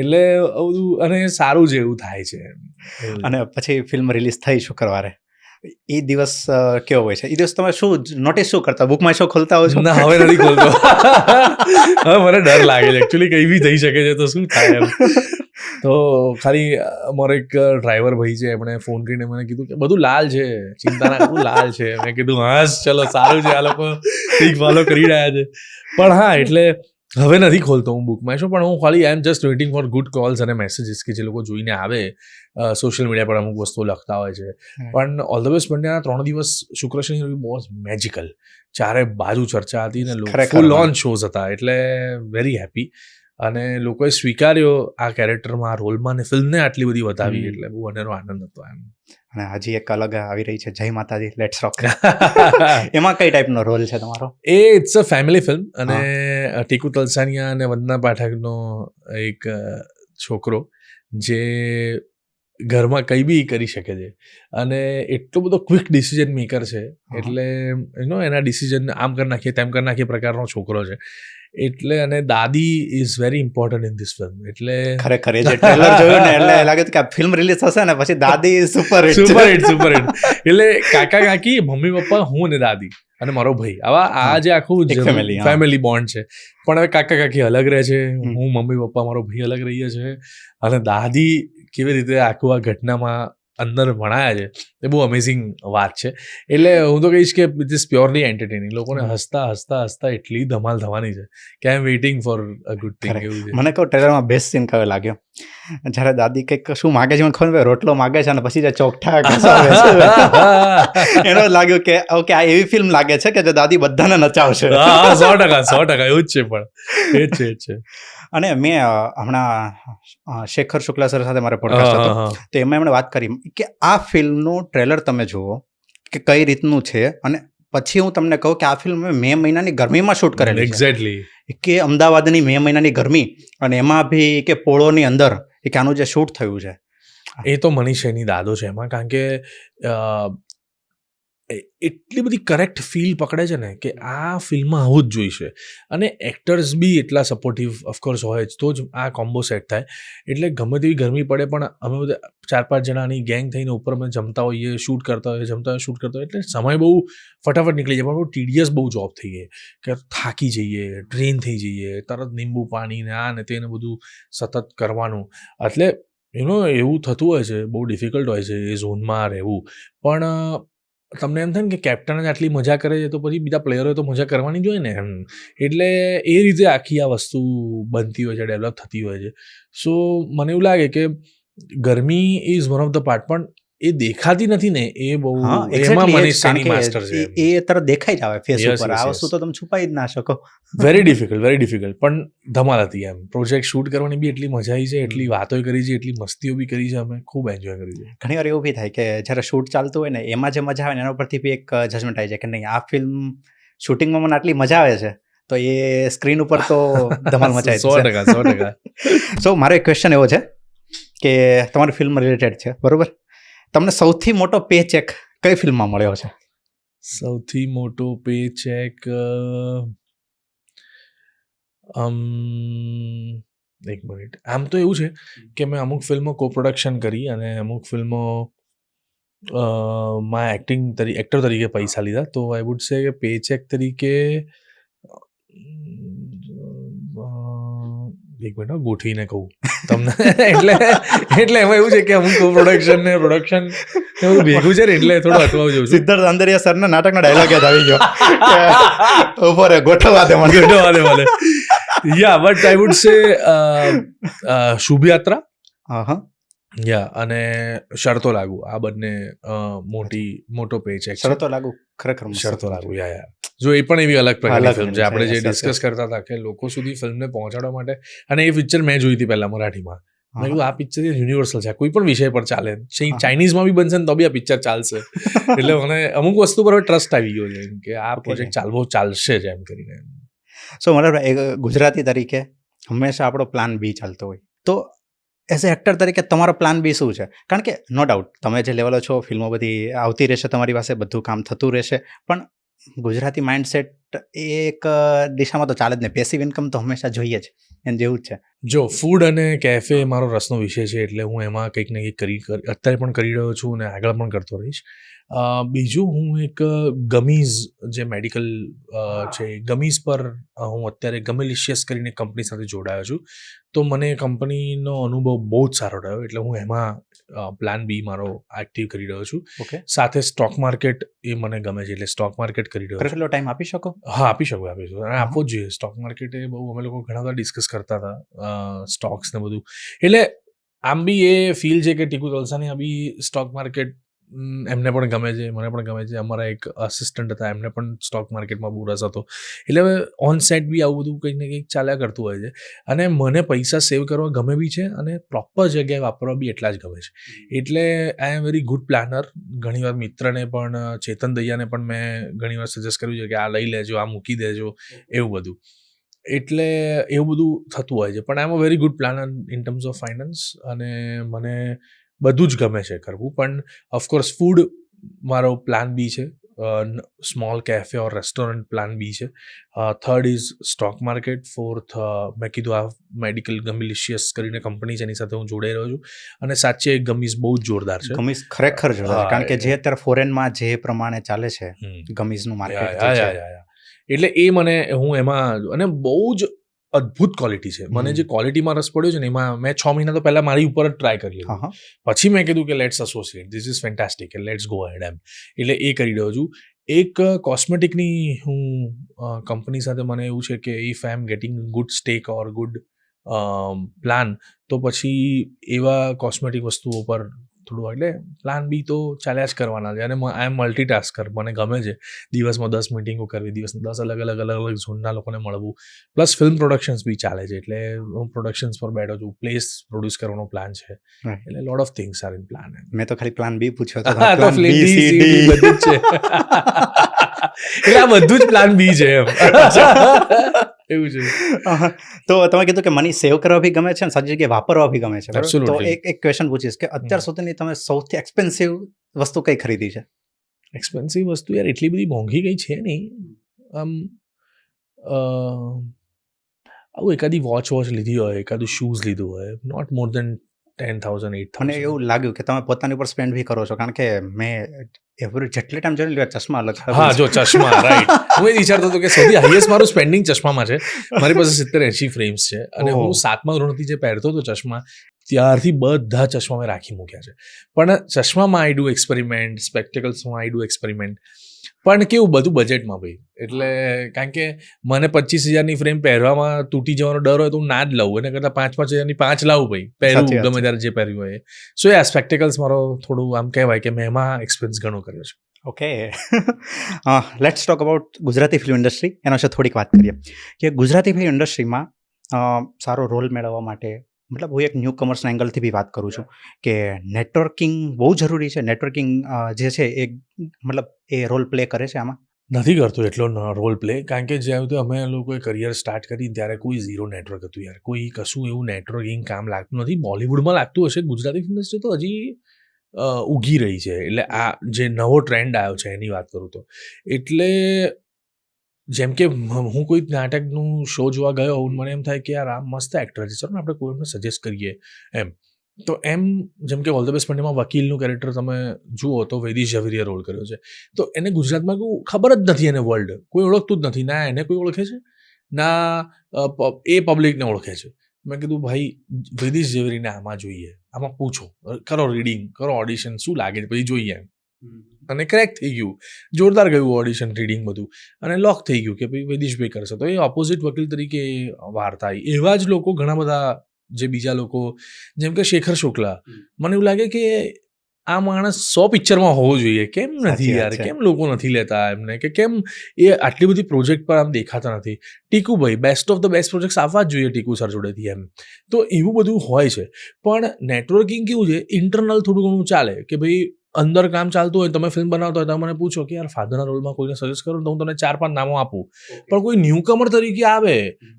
એટલે અને સારું છે એવું થાય છે. અને પછી ફિલ્મ રિલીઝ થઈ શુક્રવારે, એ દિવસ કેવો હોય છે? એ દિવસ તમે શું નોટિસ શું કરતા? બુકમાં શો ખોલતા હોય છો? ના, હવે નથી ખોલતો. હવે મને ડર લાગે છે એકચ્યુઅલી, કંઈ બી થઈ શકે છે તો શું થાય એમ. તો ખાલી મારો એક ડ્રાઈવર ભાઈ છે, એમણે ફોન કરીને મને કીધું કે બધું લાલ છે, ચિંતા ના કરવું, લાલ છે. મેં કીધું હા ચલો સારું છે, આ લોકો ઠીક ફોલો કરી રહ્યા છે. પણ હા, એટલે હવે નથી ખોલતો હું બુકમાં શો, પણ હું ખાલી I am just waiting for good calls અને મેસેજીસ કે જે લોકો જોઈને આવે. સોશિયલ મીડિયા પર અમુક વસ્તુઓ લખતા હોય છે. પણ ઓલ ધ બેસ્ટ બંનેના 3 દિવસ શુક્ર શનિ રવિ બહુ મેજિકલ, ચારે બાજુ ચર્ચા હતી ને ફૂલ ઓન શોઝ હતા, એટલે વેરી હેપી. અને લોકોએ સ્વીકાર્યો આ કેરેક્ટરમાં, આ રોલમાં, ને ફિલ્મને આટલી બધી વધાવી, એટલે બહુ અનેરો આનંદ હતો એમ. અને હજી એક અલગ આવી રહી છે, જય માતાજી લેટ્સ રોક. એમાં કઈ ટાઈપનો રોલ છે તમારો? એ ઇટ્સ અ ફેમિલી ફિલ્મ, અને ટીકુ તલસાનિયા અને વંદના પાઠકનો એક છોકરો જે ઘરમાં કંઈ બી કરી શકે છે, અને એટલો બધો ક્વિક ડિસિઝન મેકર છે. એટલે એના ડિસિઝન આમ કરી નાખીએ તેમ કરી નાખીએ પ્રકારનો છોકરો છે. એટલે અને દાદી is very important in this film. એટલે ખરેખર એ જે ટ્રેલર જોયું ને એટલે લાગે કે આ ફિલ્મ રિલીઝ થશે ને પછી દાદી સુપર હિટ. એટલે કાકા કાકી, મમ્મી પપ્પા, હું અને દાદી અને મારો ભાઈ, આવા આ જે આખું ફેમિલી બોન્ડ છે. પણ હવે કાકા કાકી અલગ રહે છે, હું, મમ્મી પપ્પા, મારો ભાઈ અલગ રહીએ છે, અને દાદી કેવી રીતે આખું આ ઘટનામાં અંદર ભણાયા છે, એ બહુ અમેઝિંગ વાત છે. એટલે હું તો કહીશ કે ઇટ ઇઝ પ્યોરલી એન્ટરટેનિંગ. લોકોને હસતા હસતા હસતા એટલી ધમાલ થવાની છે કે I am waiting for a good thing. મને કહું ટ્રેલરમાં બેસ્ટ સીન કયો લાગ્યો? જ્યારે દાદી કંઈક શું માગે છે મને ખબર નહીં, રોટલો માગે છે અને પછી જે ચોકઠા ઘસાવે છે, એનો લાગ્યું કે ઓકે આ એવી ફિલ્મ લાગે છે કે જે દાદી બધાને નચાવશે. 100% એવું જ છે. પણ એ જ છે. અને મેં હમણાં શેખર શુક્લા સર સાથે મારે પોડકાસ્ટ હતો, તો એમાં એમણે વાત કરી કે આ ફિલ્મનું ટ્રેલર તમે જુઓ કે કઈ રીતનું છે, અને પછી હું તમને કહું કે આ ફિલ્મ મે મહિનાની ગરમીમાં શૂટ કરેલી છે. એક્ઝેક્ટલી. કે અમદાવાદની મે મહિનાની ગરમી, અને એમાં બી કે પોળોની અંદર કે આનું જે શૂટ થયું છે, એ તો મનીષ એની દાદો છે એમાં. કારણ કે એટલી બધી કરેક્ટ ફીલ પકડે છે ને કે આ ફિલ્મમાં આવું જ જોઈશે. અને એક્ટર્સ બી એટલા સપોર્ટિવ ઓફકોર્સ હોય જ, તો જ આ કોમ્બો સેટ થાય. એટલે ગમે તેવી ગરમી પડે પણ અમે બધા 4-5 જણાની ગેંગ થઈને ઉપર અમે જમતા હોઈએ, શૂટ કરતા હોઈએ, શૂટ કરતા હોઈએ, એટલે સમય બહુ ફટાફટ નીકળી જાય. પણ બહુ ટીડિયસ બહુ જોબ થઈ ગઈ કે થાકી જઈએ, ડ્રેન થઈ જઈએ, તરત લીંબુ પાણી ને આ ને તેને બધું સતત કરવાનું. એટલે એવું થતું હોય છે, બહુ ડિફિકલ્ટ હોય છે એ ઝોનમાં રહેવું. પણ તમને એમ થાય ને કે કેપ્ટન જ આટલી મજા કરે છે તો પછી બીજા પ્લેયરોએ તો મજા કરવાની જ હોય ને એમ. એટલે એ રીતે આખી આ વસ્તુ બનતી હોય છે, ડેવલપ થતી હોય છે. સો મને એવું લાગે કે ગરમી is one of the part, પણ એ દેખાતી નથી ને, એ બહુ એમાં મનીષની માસ્ટર છે. એ તરત દેખાઈ જ આવે ફેસ ઉપર. આ વસ્તુ તો તમે છુપાઈ જ ના શકો. Very difficult. પણ ધમાલ હતી એમ. પ્રોજેક્ટ શૂટ કરવાની બી એટલી મજા આવી છે, એટલી વાતો કરી છે, એટલી મસ્તીઓ બી કરી છે, અમે ખૂબ એન્જોય કરી છે. ઘણી વાર એવું બી થાય કે જ્યારે શૂટ ચાલતું હોય ને એમાં જે મજા આવે ને એના પરથી બી એક જજમેન્ટ આવી જાય કે નહીં, આ ફિલ્મ શૂટિંગમાં મને આટલી મજા આવે છે તો એ સ્ક્રીન ઉપર તો ધમાલ મચાવી 100%. સો મારો એક ક્વેશ્ચન એવો છે કે તમારી ફિલ્મ રિલેટેડ છે, બરોબર? તમને સૌથી મોટો પે ચેક કઈ ફિલ્મમાં મળ્યો છે? સૌથી મોટો પે ચેક એક મિનિટ. આમ તો એવું છે કે મેં અમુક ફિલ્મો કો પ્રોડક્શન કરી અને અમુક ફિલ્મો માં એક્ટર તરીકે પૈસા લીધા. તો આઈ વુડ સે કે પે ચેક તરીકે એક મિનિટ ગોઠવીને કહું તમને. એટલે એમાં એવું છે કે અમુક કો પ્રોડક્શન ને પ્રોડક્શન એવું ભેગું છે ને, એટલે થોડું અટવાવું જોઉં છું. સિદ્ધાર્થ આંદરિયા સરના નાટકનો ડાયલોગ યાદ આવી ગયો, ઉપર ગોઠવવા દે મને. યા બટ આઈ વુડ સે શુભયાત્રા અને શરતો લાગુ, આ બંને મોટો પે છે. શરતો લાગુ ખરેખર શરતો લાગુ યા જો એ પણ એવી અલગ પ્રકારની ફિલ્મ છે. આપણે જે ડિસ્કસ કરતા હતા કે લોકો સુધી ફિલ્મને પહોંચાડવા માટે, અને એ પિક્ચર મેં જોઈ હતી પહેલા મરાઠીમાં, મેં કીધું આ પિક્ચર યુનિવર્સલ છે, કોઈ પણ વિષય પર ચાલે, હા. ચાઇનીઝમાં બી બનશે ને તો બી આ પિક્ચર ચાલશે. એટલે મને અમુક વસ્તુ પર ટ્રસ્ટ આવી ગયો છે કે આ Okay. પ્રોજેક્ટ ચાલશે જ એમ કરીને. સો મતલબ એક ગુજરાતી તરીકે હંમેશા આપણો પ્લાન બી ચાલતો હોય, તો એઝ એ એક્ટર તરીકે તમારો પ્લાન બી શું છે? કારણ કે નો ડાઉટ તમે જે લેવલો છો, ફિલ્મો બધી આવતી રહેશે તમારી પાસે, બધું કામ થતું રહેશે, પણ ગુજરાતી માઇન્ડસેટ એક દિશામાં તો ચાલે જ નહીં. પેસિવ ઇન્કમ તો હંમેશા જોઈએ જ, એને જેવું જ છે. જો ફૂડ અને કેફે મારો રસનો વિષય છે, એટલે હું એમાં કંઈક ને કંઈક અત્યારે પણ કરી રહ્યો છું અને આગળ પણ કરતો રહીશ. બીજું હું એક ગમીઝ જે મેડિકલ છે, ગમીઝ પર હું અત્યારે ગમેલિશિયસ કરીને કંપની સાથે જોડાયો છું. તો મને કંપનીનો અનુભવ બહુ જ સારો રહ્યો, એટલે હું એમાં પ્લાન બી મારો એક્ટિવ કરી રહ્યો છું. ઓકે, સાથે સ્ટોક માર્કેટ એ મને ગમે છે, એટલે સ્ટોક માર્કેટ કરી રહ્યો છું. કેટલો ટાઈમ આપી શકો? હા, આપી શકું અને આપવો જ જોઈએ. સ્ટોક માર્કેટ એ બહુ અમે લોકો ઘણા બધા ડિસ્કસ કરતા હતા, સ્ટોક્સ ને બધું. એટલે આમ બી એ ફીલ છે કે ટીકુ તલસાની બી સ્ટોક માર્કેટ એમને પણ ગમે છે, મને પણ ગમે છે. અમારા એક અસિસ્ટન્ટ હતા, એમને પણ સ્ટોક માર્કેટમાં બહુ રસ હતો. એટલે હવે ઓન સેટ બી આવું બધું કંઈક ને કંઈક ચાલ્યા કરતું હોય છે. અને મને પૈસા સેવ કરવા ગમે બી છે અને પ્રોપર જગ્યાએ વાપરવા બી એટલા જ ગમે છે. એટલે આઈ એમ વેરી ગુડ પ્લાનર. ઘણીવાર મિત્રને પણ, ચેતન દૈયાને પણ મેં ઘણીવાર સજેસ્ટ કર્યું છે કે આ લઈ લેજો, આ મૂકી દેજો, એવું બધું. એટલે એવું બધું થતું હોય છે. પણ I am a very good planner in terms of finance, અને મને બધું જ ગમે છે કરવું. પણ ઓફકોર્સ ફૂડ મારો પ્લાન બી છે, small cafe or restaurant plan B છે. Third is stock market. Fourth મેં કીધું આ મેડિકલ ગમિલિશિયસ કરીને કંપની છે, એની સાથે હું જોડાઈ રહ્યો છું. અને સાચે ગમીઝ બહુ જ જોરદાર છે. ગમીઝ ખરેખર જોરદાર છે, કારણ કે જે અત્યારે ફોરેનમાં જે પ્રમાણે ચાલે છે ગમીઝનું માર્કેટ જે છે, એટલે એ મને, હું એમાં, અને બહુ જ અદ્ભુત ક્વોલિટી છે. મને જે ક્વોલિટીમાં રસ પડ્યો છે ને, એમાં મેં 6 મહિના તો પહેલા મારી ઉપર જ ટ્રાય કરી લીધું. પછી મેં કીધું કે let's associate, this is fantastic, let's go head એમ. એટલે એ કરી રહ્યો છું. એક કોસ્મેટિકની હું કંપની સાથે મને એવું છે કે if I M gating good stack or good plan, તો પછી એવા કોસ્મેટિક વસ્તુઓ પર થોડું, એટલે પ્લાન બી તો ચાલ્યા જ કરવાના છે. અને આઈ એમ મલ્ટીટાસ્કર, મને ગમે છે દિવસમાં 10 મિટિંગો કરવી, દિવસમાં 10 અલગ અલગ ઝોનના લોકોને મળવું. પ્લસ ફિલ્મ પ્રોડક્શન્સ બી ચાલે છે, એટલે હું પ્રોડક્શન્સ પર બેઠો છું. પ્લેસ પ્રોડ્યુસ કરવાનો પ્લાન છે, એટલે lot of things are in plan. મેં તો ખાલી પ્લાન બી પૂછ્યો હતો, તો પ્લાન બી બી સી ડી બધું જ છે. એટલે આ બધું જ પ્લાન બી છે એમ. એવું છે. તો તમે કીધું કે મની સેવ કરવા બી ગમે છે અને સાચી જગ્યાએ વાપરવા બી ગમે છે, બરાબર? તો Absolutely. એક ક્વેશ્ચન પૂછીશ કે અત્યાર સુધીની તમે સૌથી એક્સપેન્સિવ વસ્તુ કઈ ખરીદી છે? એક્સપેન્સિવ વસ્તુ યાર એટલી બધી મોંઘી કઈ છે નહીં. આમ આવું એકાદી વોચ લીધી હોય, એકાદું શૂઝ લીધું હોય, નોટ મોર દેન 10,000 મને 8,000. એવું લાગ્યું કે તમે પોતાની ઉપર સ્પેન્ડ બી કરો છો, કારણ કે મેં જેટલે ટાઈમ જોઈને લ્યો ચશ્મા અલગ હા, જો ચશ્મા, રાઈટ. હું એ વિચારતો હતો કે સૌથી હાઈએસ્ટ મારું સ્પેન્ડિંગ ચશ્મામાં છે. મારી પાસે 70-80 ફ્રેમ્સ છે, અને હું 7મા ધોરણથી જે પહેરતો હતો ચશ્મા, ત્યારથી બધા ચશ્મા મેં રાખી મૂક્યા છે. પણ ચશ્મામાં આઈ ડુ એક્સપેરિમેન્ટ, સ્પેક્ટેકલ્સમાં આઈ ડુ એક્સપેરિમેન્ટ. પણ કેવું, બધું બજેટમાં ભાઈ. એટલે કારણ કે મને 25,000ની ફ્રેમ પહેરવામાં તૂટી જવાનો ડર હોય તો હું ના જ લઉં, એના કરતાં 5,000ની 5 લાવું ભાઈ, પહેરું ગમે ત્યારે જે પહેર્યું હોય. સો આ સ્પેક્ટેકલ્સ મારો થોડું આમ કહેવાય કે મેં એમાં એક્સપેન્સ ઘણો કર્યો છે. Okay, let's talk about Gujarati film industry. એના વિશે થોડીક વાત કરીએ કે ગુજરાતી ફિલ્મ ઇન્ડસ્ટ્રીમાં સારો રોલ મેળવવા માટે, મતલબ હું એક ન્યૂ કમર્સના એંગલથી બી વાત કરું છું કે નેટવર્કિંગ બહુ જરૂરી છે. નેટવર્કિંગ જે છે એ મતલબ એ રોલ પ્લે કરે છે આમાં? નથી કરતો એટલો રોલ પ્લે, કારણ કે જ્યારે અમે લોકોએ કરિયર સ્ટાર્ટ કરી ત્યારે કોઈ ઝીરો નેટવર્ક હતું યાર. કોઈ કશું એવું નેટવર્કિંગ કામ લાગતું નથી. બોલિવૂડમાં લાગતું હશે, ગુજરાતી ફિલ્મ ઇન્ડસ્ટ્રી તો હજી ઉગી રહી છે. એટલે આ જે નવો ટ્રેન્ડ આવ્યો છે એની વાત કરું તો, એટલે જેમ કે હું કોઈ નાટકનું શો જોવા ગયો, મને એમ થાય કે યાર આ મસ્ત એક્ટર છે, ચાલો ને આપણે કોઈ એમને સજેસ્ટ કરીએ એમ. તો એમ જેમ કે ઓલ ધ બેસ્ટ મંડેમાં વકીલનું કેરેક્ટર તમે જુઓ તો વૈદિશ ઝવેરીએ રોલ કર્યો છે. તો એને ગુજરાતમાં કોઈ ખબર જ નથી, એને વર્લ્ડ કોઈ ઓળખતું જ નથી. ના એને કોઈ ઓળખે છે, ના એ પબ્લિકને ઓળખે છે. મેં કીધું ભાઈ વૈદિશ ઝવેરીને આમાં જોઈએ, આમાં પૂછો, કરો રીડિંગ, કરો ઓડિશન, શું લાગે છે પછી જોઈએ એમ. અને ક્રેક થઈ ગયું, જોરદાર ગયું ઓડિશન, રીડિંગ બધું, અને લોક થઈ ગયું કે ભાઈ વૈદિશભાઈ કરશે. તો એ ઓપોઝિટ વકીલ તરીકે વાર્તા આવી. એવા જ લોકો ઘણા બધા, જે બીજા લોકો, જેમ કે શેખર શુક્લા, મને એવું લાગે કે આ માણસ 100 પિક્ચરમાં હોવો જોઈએ, કેમ નથી સાચી વાત યાર, છે. કેમ લોકો નથી લેતા એમને, કે કેમ એ આટલી બધી પ્રોજેક્ટ પર આમ દેખાતા નથી. ટીકુભાઈ best of the best projects આવવા જ જોઈએ ટીકુ સર જોડેથી એમ. તો એવું બધું હોય છે. પણ નેટવર્કિંગ કેવું છે, ઇન્ટરનલ થોડું ઘણું ચાલે કે ભાઈ અંદર કામ ચાલતું હોય, તમે ફિલ્મ બનાવતા હોય તો મને પૂછો કે યાર ફાધરના રોલમાં કોઈને સજેસ્ટ કરો તો હું તમને 4-5 નામો આપું. પણ કોઈ ન્યૂકમર તરીકે આવે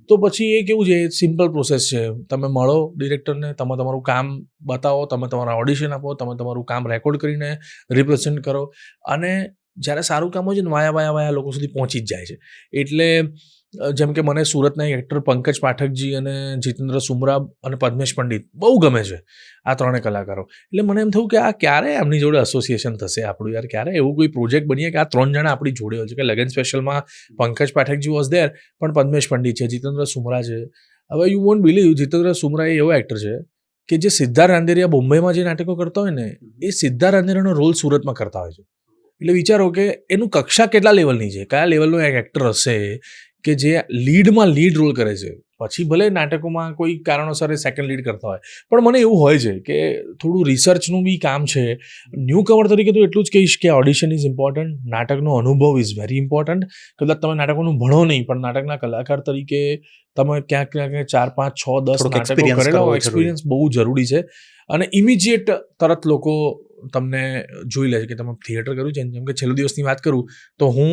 તો પછી એ કેવું છે, સિમ્પલ પ્રોસેસ છે. તમે મળો ડિરેક્ટરને, તમે તમારું કામ બતાવો, તમે તમારા ઓડિશન આપો, તમે તમારું કામ રેકોર્ડ કરીને રિપ્રેઝેન્ટ કરો, અને જ્યારે સારું કામ હોય છે ને વાયા લોકો સુધી પહોંચી જ જાય છે. એટલે જેમ કે મને સુરતના એક એક્ટર પંકજ પાઠકજી અને જીતેન્દ્ર સુમરા અને પદ્મેશ પંડિત બહુ ગમે છે, આ ત્રણેય કલાકારો. એટલે મને એમ થયું કે આ ક્યારે એમની જોડે એસોસિએશન થશે આપણું યાર, ક્યારે એવું કોઈ પ્રોજેક્ટ બનીએ કે આ 3 જણા આપણી જોડે હોય છે. કે લગન સ્પેશિયલમાં પંકજ પાઠકજી વોઝ ધેર, પણ પદ્મેશ પંડિત છે, જીતેન્દ્ર સુમરા છે. હવે you want believe, Jitendra Sumra એવો એક્ટર છે કે જે સિદ્ધાર્થ રાંદેરિયા બોમ્બેમાં જે નાટકો કરતા હોય ને, એ સિદ્ધાર્થ રાંદેરિયાનો રોલ સુરતમાં કરતા હોય છે. એટલે વિચારો કે એનું કક્ષા કેટલા લેવલની છે, કયા લેવલનો એક એક્ટર હશે કે જે લીડમાં લીડ રોલ કરે છે. પછી ભલે નાટકોમાં કોઈ કારણોસર એ સેકન્ડ લીડ કરતા હોય, પણ મને એવું હોય છે કે થોડું રિસર્ચનું બી કામ છે. ન્યૂ કમર તરીકે તો એટલું જ કહીશ કે ઓડિશન ઇઝ ઇમ્પોર્ટન્ટ, નાટકનો અનુભવ ઇઝ વેરી ઇમ્પોર્ટન્ટ. કદાચ તમે નાટકોનું ભણો નહીં, પણ નાટકના કલાકાર તરીકે તમે ક્યાંક 4, 5, 6, 10 થોડુંક નાટકો experience કરેલા કરવો હોય, એક્સપિરિયન્સ બહુ જરૂરી છે. અને ઇમિજિએટ તરત લોકો તમને જોઈ લે છે કે તમે થિયેટર કર્યું છે. જેમ કે છેલ્લો દિવસની વાત કરું તો હું,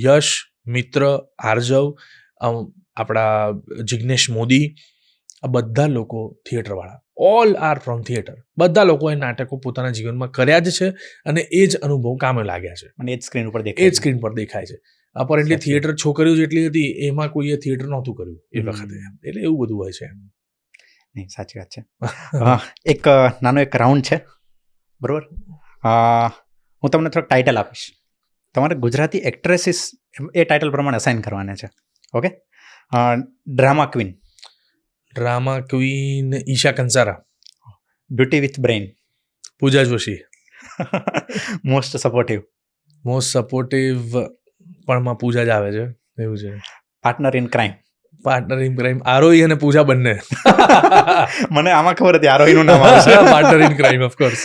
યશ, મિત્ર, આર્જવ, આપણા જિગ્નેશ મોદી, આ બધા લોકો થિયેટરવાળા, ઓલ આર ફ્રોમ થિયેટર. બધા લોકોએ નાટકો પોતાના જીવનમાં કર્યા જ છે અને એ જ અનુભવ કામે લાગ્યા છે, અને એ જ સ્ક્રીન ઉપર એ દેખાય જ સ્ક્રીન પર દેખાય છે. અપરેન્ટલી સાચી. થિયેટર છોકરીઓ જેટલી હતી, એમાં કોઈએ થિયેટર નહોતું કર્યું એ વખતે. એટલે એવું બધું હોય છે એમ. નહીં, સાચી વાત છે. એક નાનો એક રાઉન્ડ છે, બરોબર? હું તમને થોડોક ટાઇટલ આપીશ, તમારે ગુજરાતી એક્ટ્રેસીસ એ ટાઇટલ પ્રમાણે અસાઇન કરવાના છે. Okay? Drama queen, drama queen Isha Kansara, beauty with brain, Pooja Joshi, most supportive, most supportive પણ માં પૂજા જ આવે છે, એવું છે. Partner in crime, partner in crime Aarohi અને પૂજા બંને. મને આમાં ખબર હતી આરોહીનું નામ આવશે. Partner in crime of course.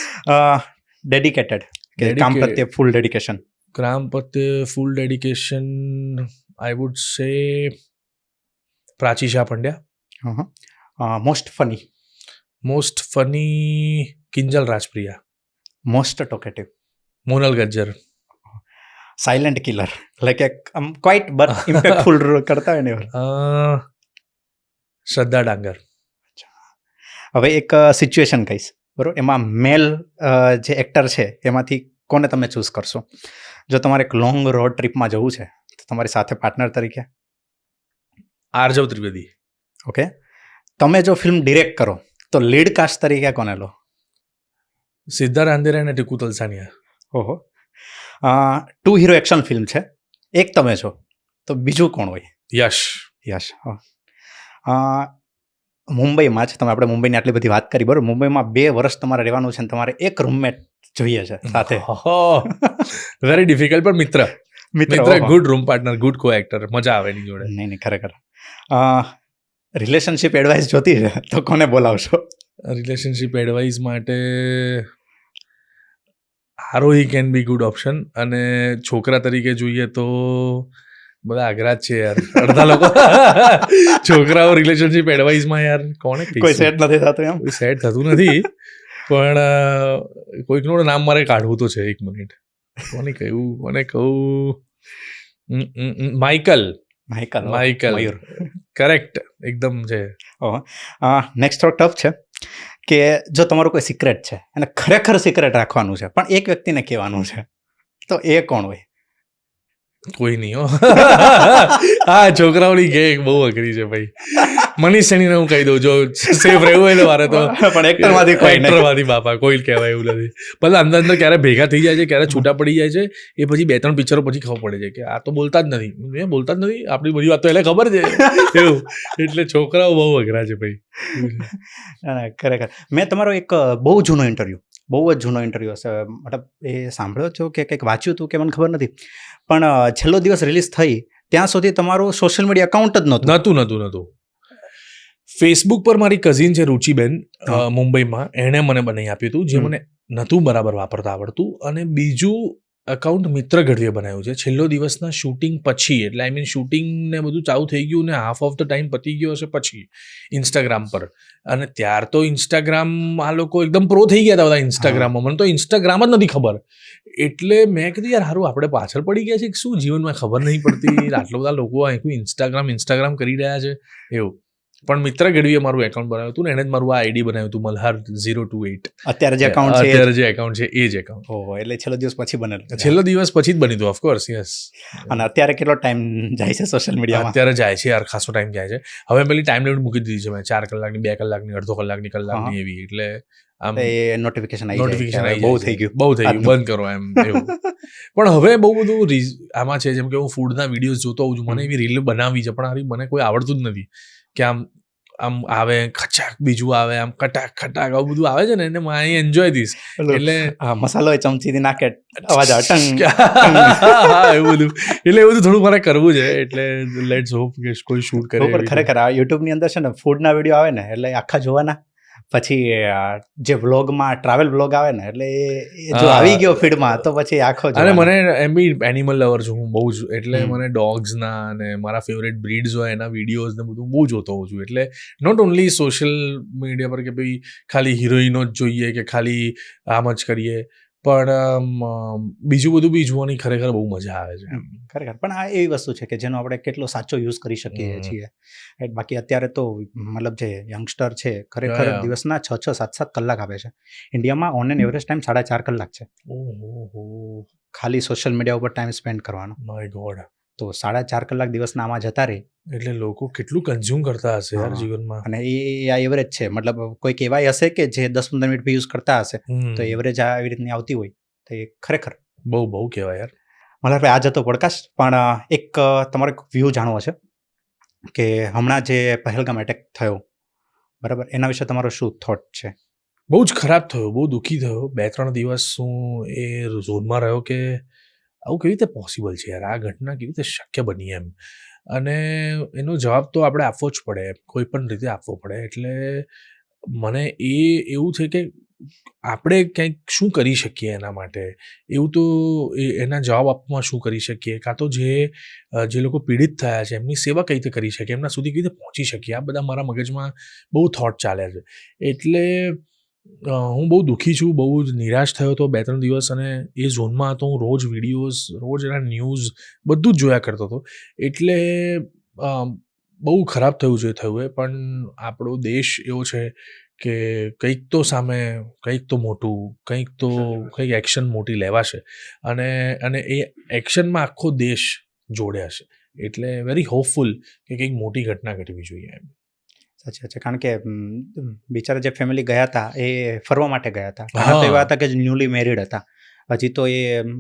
Dedicated, કે કામ પ્રત્યે ફૂલ ડેડિકેશન, કામ પ્રત્યે ફૂલ dedication, I would say Prachi Shah Pandya. Most funny, most funny Kinjal Rajpriya, most talkative, Monal Gajjar, silent killer, like આમ ક્વાઇટ બટ ઇમ્પેક્ટફુલ કરતા હોય ને એવા. શ્રદ્ધા ડાંગર. હવે એક સિચ્યુએશન કહીશ, બરોબર? એમાં મેલ જે એક્ટર છે એમાંથી કોને તમે ચૂઝ કરશો? જો તમારે એક લોંગ રોડ ટ્રીપમાં જવું છે તો તમારી સાથે પાર્ટનર તરીકે આર્જવ ત્રિવેદી. ઓકે. તમે જો ફિલ્મ ડિરેક્ટ કરો તો લીડ કાસ્ટ તરીકે કોને લો? સિદ્ધાર્થ રાંદેરિયા અને ટીકુ તલસાનિયા. ઓહો. 2 હીરો એક્શન ફિલ્મ છે, એક તમે છો તો બીજું કોણ હોય? યશ. યશ. મુંબઈમાં જ તમે, આપણે મુંબઈની આટલી બધી વાત કરી, બરોબર? મુંબઈમાં 2 વર્ષ તમારે રહેવાનું છે અને તમારે એક રૂમમેટ જોઈએ છે સાથે. વેરી ડિફિકલ્ટ, પણ મિત્ર. મિત્ર, ગુડ રૂમ પાર્ટનર, ગુડ કો એક્ટર, મજા આવે એની જોડે. નહીં, ખરેખર. રિલેશનશિપ એડવાઇસ જોતી છે તો કોને બોલાવશો? રિલેશનશિપ એડવાઇસ માટે આરોહી કેન બી ગુડ ઓપ્શન. અને છોકરા તરીકે જોઈએ તો બધા આગ્રા જ છે યાર, અડધા લોકો. છોકરાઓ રિલેશનશિપ એડવાઇસમાં યાર કોને કોઈ સેટ નથી થતું એમ? કોઈ સેટ થતું નથી, પણ કોઈકનું નામ મારે કાઢવું તો છે. 1 મિનિટ, કોને કહું? માઇકલ. મયુર. કરેક્ટ, એકદમ છે. નેક્સ્ટ થોડો ટફ છે કે જો તમારું કોઈ સિક્રેટ છે અને ખરેખર સિક્રેટ રાખવાનું છે પણ એક વ્યક્તિને કહેવાનું છે, તો એ કોણ હોય? કોઈ નહીં હો. હા, છોકરાઓની ગેંગ બહુ અઘરી છે ભાઈ. મનીષ સેણીને હું કહી દઉં, જો સેફ રહેવું હોય ને મારે તો. પણ એક્ટરમાંથી કોઈ નહીં. એક્ટરમાંથી બાપા કોઈ કહેવાય એવું નથી. ભલે અંદર ક્યારે ભેગા થઈ જાય છે, ક્યારે છૂટા પડી જાય છે, એ પછી 2-3 પિક્ચરો પછી ખબર પડે છે કે આ તો બોલતા જ નથી. બોલતા જ નથી, આપણી બધી વાત તો એટલે ખબર છે એવું. એટલે છોકરાઓ બહુ અઘરા છે ભાઈ. ખરેખર. મેં તમારો એક બહુ જ જૂનો ઇન્ટરવ્યૂ હશે, મતલબ એ સાંભળ્યો છો કે કંઈક વાંચ્યું હતું કે મને ખબર નથી, પણ છેલ્લો દિવસ રિલીઝ થઈ ત્યાં સુધી તમારું સોશિયલ મીડિયા અકાઉન્ટ જ નહોતું. ફેસબુક પર મારી કઝિન છે રુચિબેન, મુંબઈમાં, એણે મને બનાવી આપ્યું હતું, જે મને નહોતું બરાબર વાપરતા આવડતું, અને બીજું અકાઉન્ટ મિત્ર ગઢવીએ બનાવ્યું છે છેલ્લો દિવસના શૂટિંગ પછી, એટલે આઈ મીન શૂટિંગ ને બધું ચાલુ થઈ ગયું ને હાફ ઓફ ધ ટાઈમ પતી ગયો હશે પછી ઇન્સ્ટાગ્રામ પર. અને ત્યાર તો ઇન્સ્ટાગ્રામ આ લોકો એકદમ પ્રો થઈ ગયા હતા બધા ઇન્સ્ટાગ્રામમાં, મને તો ઇન્સ્ટાગ્રામ જ નથી ખબર. એટલે મેં કીધું યાર હારું આપણે પાછળ પડી ગયા છે કે શું જીવનમાં, ખબર નહીં પડતી, આટલા બધા લોકો આખું ઇન્સ્ટાગ્રામ કરી રહ્યા છે એવું. પણ મિત્ર ગઢવીએ મારું એકાઉન્ટ બનાવ્યું હતું ને એને જ મારું આ આઈડી બનાવ્યું હતું મલ્હાર028. અત્યારે જે એકાઉન્ટ છે અત્યારે જે એકાઉન્ટ છે એ જ એકાઉન્ટ. ઓહો, એટલે છેલ્લો દિવસ પછી બનેલું. છેલ્લો દિવસ પછી જ બની હતું, ઓફકોર્સ, યસ. અને અત્યારે કેટલો ટાઈમ જાય છે સોશિયલ મીડિયામાં? અત્યારે જાય છે યાર, ખાસો ટાઈમ જાય છે. હવે પેલી ટાઈમ લિમિટ મૂકી દીધી છે મેં, 4 કલાકની, 2 કલાકની, અડધો કલાકની એવી. એટલે આમ એ નોટિફિકેશન નોટિફિકેશન આવી બહુ થઈ ગયું, બહુ થઈ ગયું, બંધ કરો એમ એવું. પણ હવે બહુ બધું આમાં છે, જેમ કે હું ફૂડના વિડીયોઝ જોતો હોઉં છું, મને એવી રીલ બનાવવી છે, પણ હારી મને કોઈ આવડતું જ નથી કે આમ આવે ખચાક, બીજું આવે આમ કટાક ખટાક, આવું બધું આવે છે ને, એને આઈ એન્જોય ધીસ. એટલે મસાલો ચમચીથી નાખે અવાજ આવે ટંગ. હા એવું બધું, એટલે એવું બધું થોડું મારે કરવું છે. એટલે લેટ્સ હોપ કે કોઈ શૂટ કરે. ઉપર ખરેખર આ યુટ્યુબની અંદર છે ને ફૂડના વિડીયો આવે ને એટલે આખા જોવાના. પછી જે વ્લોગમાં ટ્રાવેલ વ્લોગ આવે ને, એટલે જો આવી ગયો ફીડમાં તો પછી આખો. અને મને એમ બી એનિમલ લવર છું હું બહુ જ, એટલે મને ડોગ્સના અને મારા ફેવરેટ બ્રીડ્સ હોય એના વિડીયોઝ ને બધું બહુ જોતો હોઉં છું. એટલે નોટ ઓનલી સોશિયલ મીડિયા પર કે ભાઈ ખાલી હિરોઈનો જ જોઈએ કે ખાલી આમ જ કરીએ, પણ બીજું બધું બી જોવાની ખરેખર બહુ મજા આવે છે. ખરેખર પણ આ એવી વસ્તુ છે કે જેનો આપણે કેટલો સાચો યુઝ કરી શકીએ છીએ. બાકી અત્યારે તો મતલબ જે યંગસ્ટર છે ખરેખર દિવસના 6-7 કલાક આપે છે. ઇન્ડિયામાં ઓન એન એવરેજ ટાઈમ 4.5 કલાક છે ખાલી સોશિયલ મીડિયા ઉપર ટાઈમ સ્પેન્ડ કરવાનો. My God. તો 4.5 કલાક દિવસના આમાં જતા રહે, એટલે લોકો કેટલું કન્ઝ્યુમ કરતા હશે યાર જીવનમાં. અને એ આ એવરેજ છે, મતલબ કોઈક એવાય હશે કે જે 10-15 મિનિટ બી યુઝ કરતા હશે, તો એવરેજ આ એવી રીતની આવતી હોય તો એ ખરેખર બહુ કહેવાય યાર. મતલબ આ જતો પોડકાસ્ટ, પણ એક તમારો એક વ્યૂ જાણવો છે કે હમણાં જે પહેલગામ એટેક થયો, બરાબર, એના વિશે તમારો શું થોટ છે? બહુ જ ખરાબ થયો, બહુ દુઃખી થયો. 2-3 દિવસ હું એ ઝોનમાં રહ્યો કે આવું કેવી રીતે પોસિબલ છે યાર, આ ઘટના કેવી રીતે શક્ય બની એમ. અને એનો જવાબ તો આપણે આપવો જ પડે, કોઈ પણ રીતે આપવો પડે. એટલે મને એવું છે કે આપણે કંઈક શું કરી શકીએ એના માટે, એવું તો એના જવાબ આપવામાં શું કરી શકીએ, કાં તો જે લોકો પીડિત થયા છે એમની સેવા કઈ રીતે કરી શકીએ, એમના સુધી કઈ રીતે પહોંચી શકીએ, આ બધા મારા મગજમાં બહુ થોટ ચાલ્યા છે. એટલે હું બહુ દુઃખી છું, બહુ જ નિરાશ થયો હતો 2-3 દિવસ. અને એ ઝોનમાં હતો હું, રોજ વિડીયોઝ, રોજ એના ન્યૂઝ બધું જ જોયા કરતો હતો. એટલે બહુ ખરાબ થયું છે થયું એ. પણ આપણો દેશ એવો છે કે કંઈક તો સામે, કંઈક તો મોટું, કંઈક એક્શન મોટી લેવાશે, અને એ એક્શનમાં આખો દેશ જોડે હશે. એટલે વેરી હોપફુલ કે કંઈક મોટી ઘટના ઘટવી જોઈએ એમ. સાચી છે, કારણ કે બિચારા જે ફેમિલી ગયા હતા એ ફરવા માટે ગયા હતા. ઘણા તો એવા હતા કે ન્યૂલી મેરિડ હતા, હજી તો એ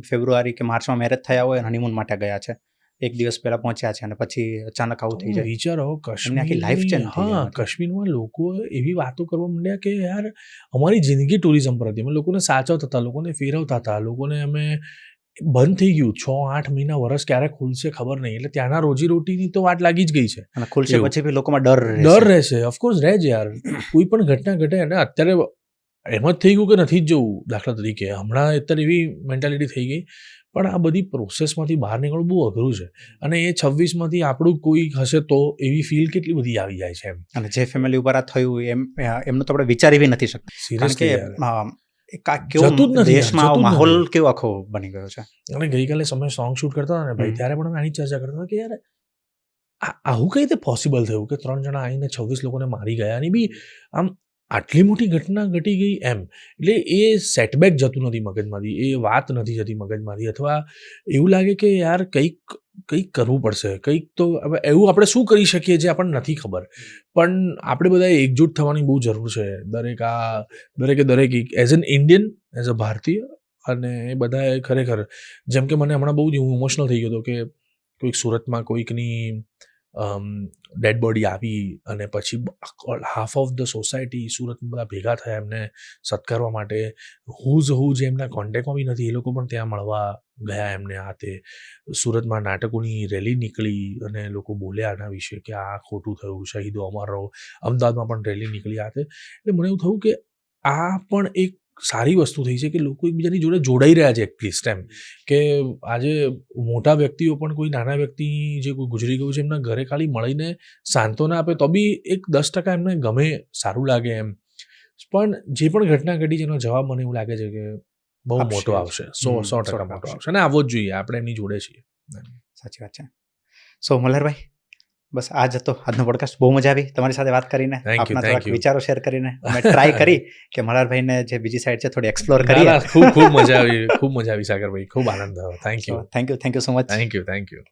ફેબ્રુઆરી કે માર્ચમાં મેરેજ થયા હોય, હનીમૂન માટે ગયા છે, 1 દિવસ પહેલા પહોંચ્યા છે, અને પછી અચાનક આવું થઈ જાય. વિચારો આખી લાઈફ ચેન્જ થઈ જાય. કાશ્મીરમાં લોકો એવી વાતો કરવા માંડ્યા કે યાર અમારી જિંદગી ટુરિઝમ પર હતી, અમે લોકોને સાચવતા હતા, લોકોને ફેરવતા હતા, લોકોને અમે બંધ થઈ ગયું 6-8 મહિના, વર્ષ ક્યારે ખુલશે ખબર નહીં. એટલે ત્યાંના રોજીરોટીની તો વાટ લાગી જ ગઈ છે, અને ખુલશે પછી બી લોકોમાં ડર રહેશે. ઓફકોર્સ રહે જ યાર, કોઈ પણ ઘટના ઘટે. અને અત્યારે એમ જ થઈ ગયું કે નથી જ જવું. દાખલા તરીકે હમણાં અત્યારે એવી મેન્ટાલિટી થઈ ગઈ, પણ આ બધી પ્રોસેસમાંથી બહાર નીકળવું બહુ અઘરું છે. અને એ 26માંથી આપણું કોઈ હશે તો એવી ફીલ કેટલી બધી આવી જાય છે એમ. અને જે ફેમિલી ઉપર આ થયું એમનું તો આપણે વિચારી બી નથી શકતા. સિરિયસલી દેશમાં માહોલ કેવો આખો બની ગયો છે. અને ગઈકાલે સમય સોંગ શૂટ કરતા હતા ને ભાઈ, ત્યારે પણ આની ચર્ચા કરતા હતા કે યાર આવું કઈ રીતે પોસિબલ થયું કે 3 જણા આવીને 26 લોકોને મારી ગયા, અને બી આમ આટલી મોટી ઘટના ઘટી ગઈ એમ. એટલે એ સેટબેક જતું નથી મગજમાંથી, એ વાત નથી જતી મગજમાંથી, અથવા એવું લાગે કે યાર કંઈક કરવું પડશે, કંઈક તો એવું આપણે શું કરી શકીએ જે આપણને નથી ખબર. પણ આપણે બધાએ એકજૂટ થવાની બહુ જરૂર છે. દરેકે as an Indian, as a ભારતીય, અને એ બધાએ ખરેખર, જેમ કે મને હમણાં બહુ જ ઇમોશનલ થઈ ગયો હતો કે કોઈક સુરતમાં કોઈકની ડેડ બોડી આવી, અને પછી હાફ ઓફ ધ સોસાયટી સુરતમાં બધા ભેગા થયા એમને સત્કારવા માટે. જે એમના કોન્ટેક્ટમાં બી નથી, એ લોકો પણ ત્યાં મળવા ગયા એમને. આ તે સુરતમાં નાટકોની રેલી નીકળી અને લોકો બોલ્યા આના વિશે કે આ ખોટું થયું, શહીદો અમર રહો. અમદાવાદમાં પણ રેલી નીકળી આ તે. એટલે મને એવું થયું કે આ પણ એક સારી વસ્તુ થઈ છે કે લોકો એકબીજાની જોડે જોડાઈ રહ્યા છે એટલીસ્ટ એમ કે આજે મોટા વ્યક્તિઓ પણ કોઈ નાના વ્યક્તિ જે કોઈ ગુજરી ગયું છે એમના ઘરે ખાલી મળીને સાંત્વના આપે તો બી એક 10% એમને ગમે, સારું લાગે એમ. પણ જે પણ ઘટના ઘટી છે એનો જવાબ મને એવું લાગે છે કે બહુ મોટો આવશે, 100% મોટો આવશે અને આવવો જ જોઈએ. આપણે એમની જોડે છીએ. સાચી વાત છે. સો મલ્હારભાઈ, બસ આ જ હતો આજનો પોડકાસ્ટ. બહુ મજા આવી તમારી સાથે વાત કરીને, આપના થોડાક વિચારો શેર કરીને. અમે ટ્રાય કરી કે મલ્હારભાઈને જે બીજી સાઈડ છે થોડી એક્સપ્લોર કરીએ. ખૂબ મજા આવી સાગરભાઈ, ખૂબ આનંદ આવ્યો. Thank you so much. Thank you.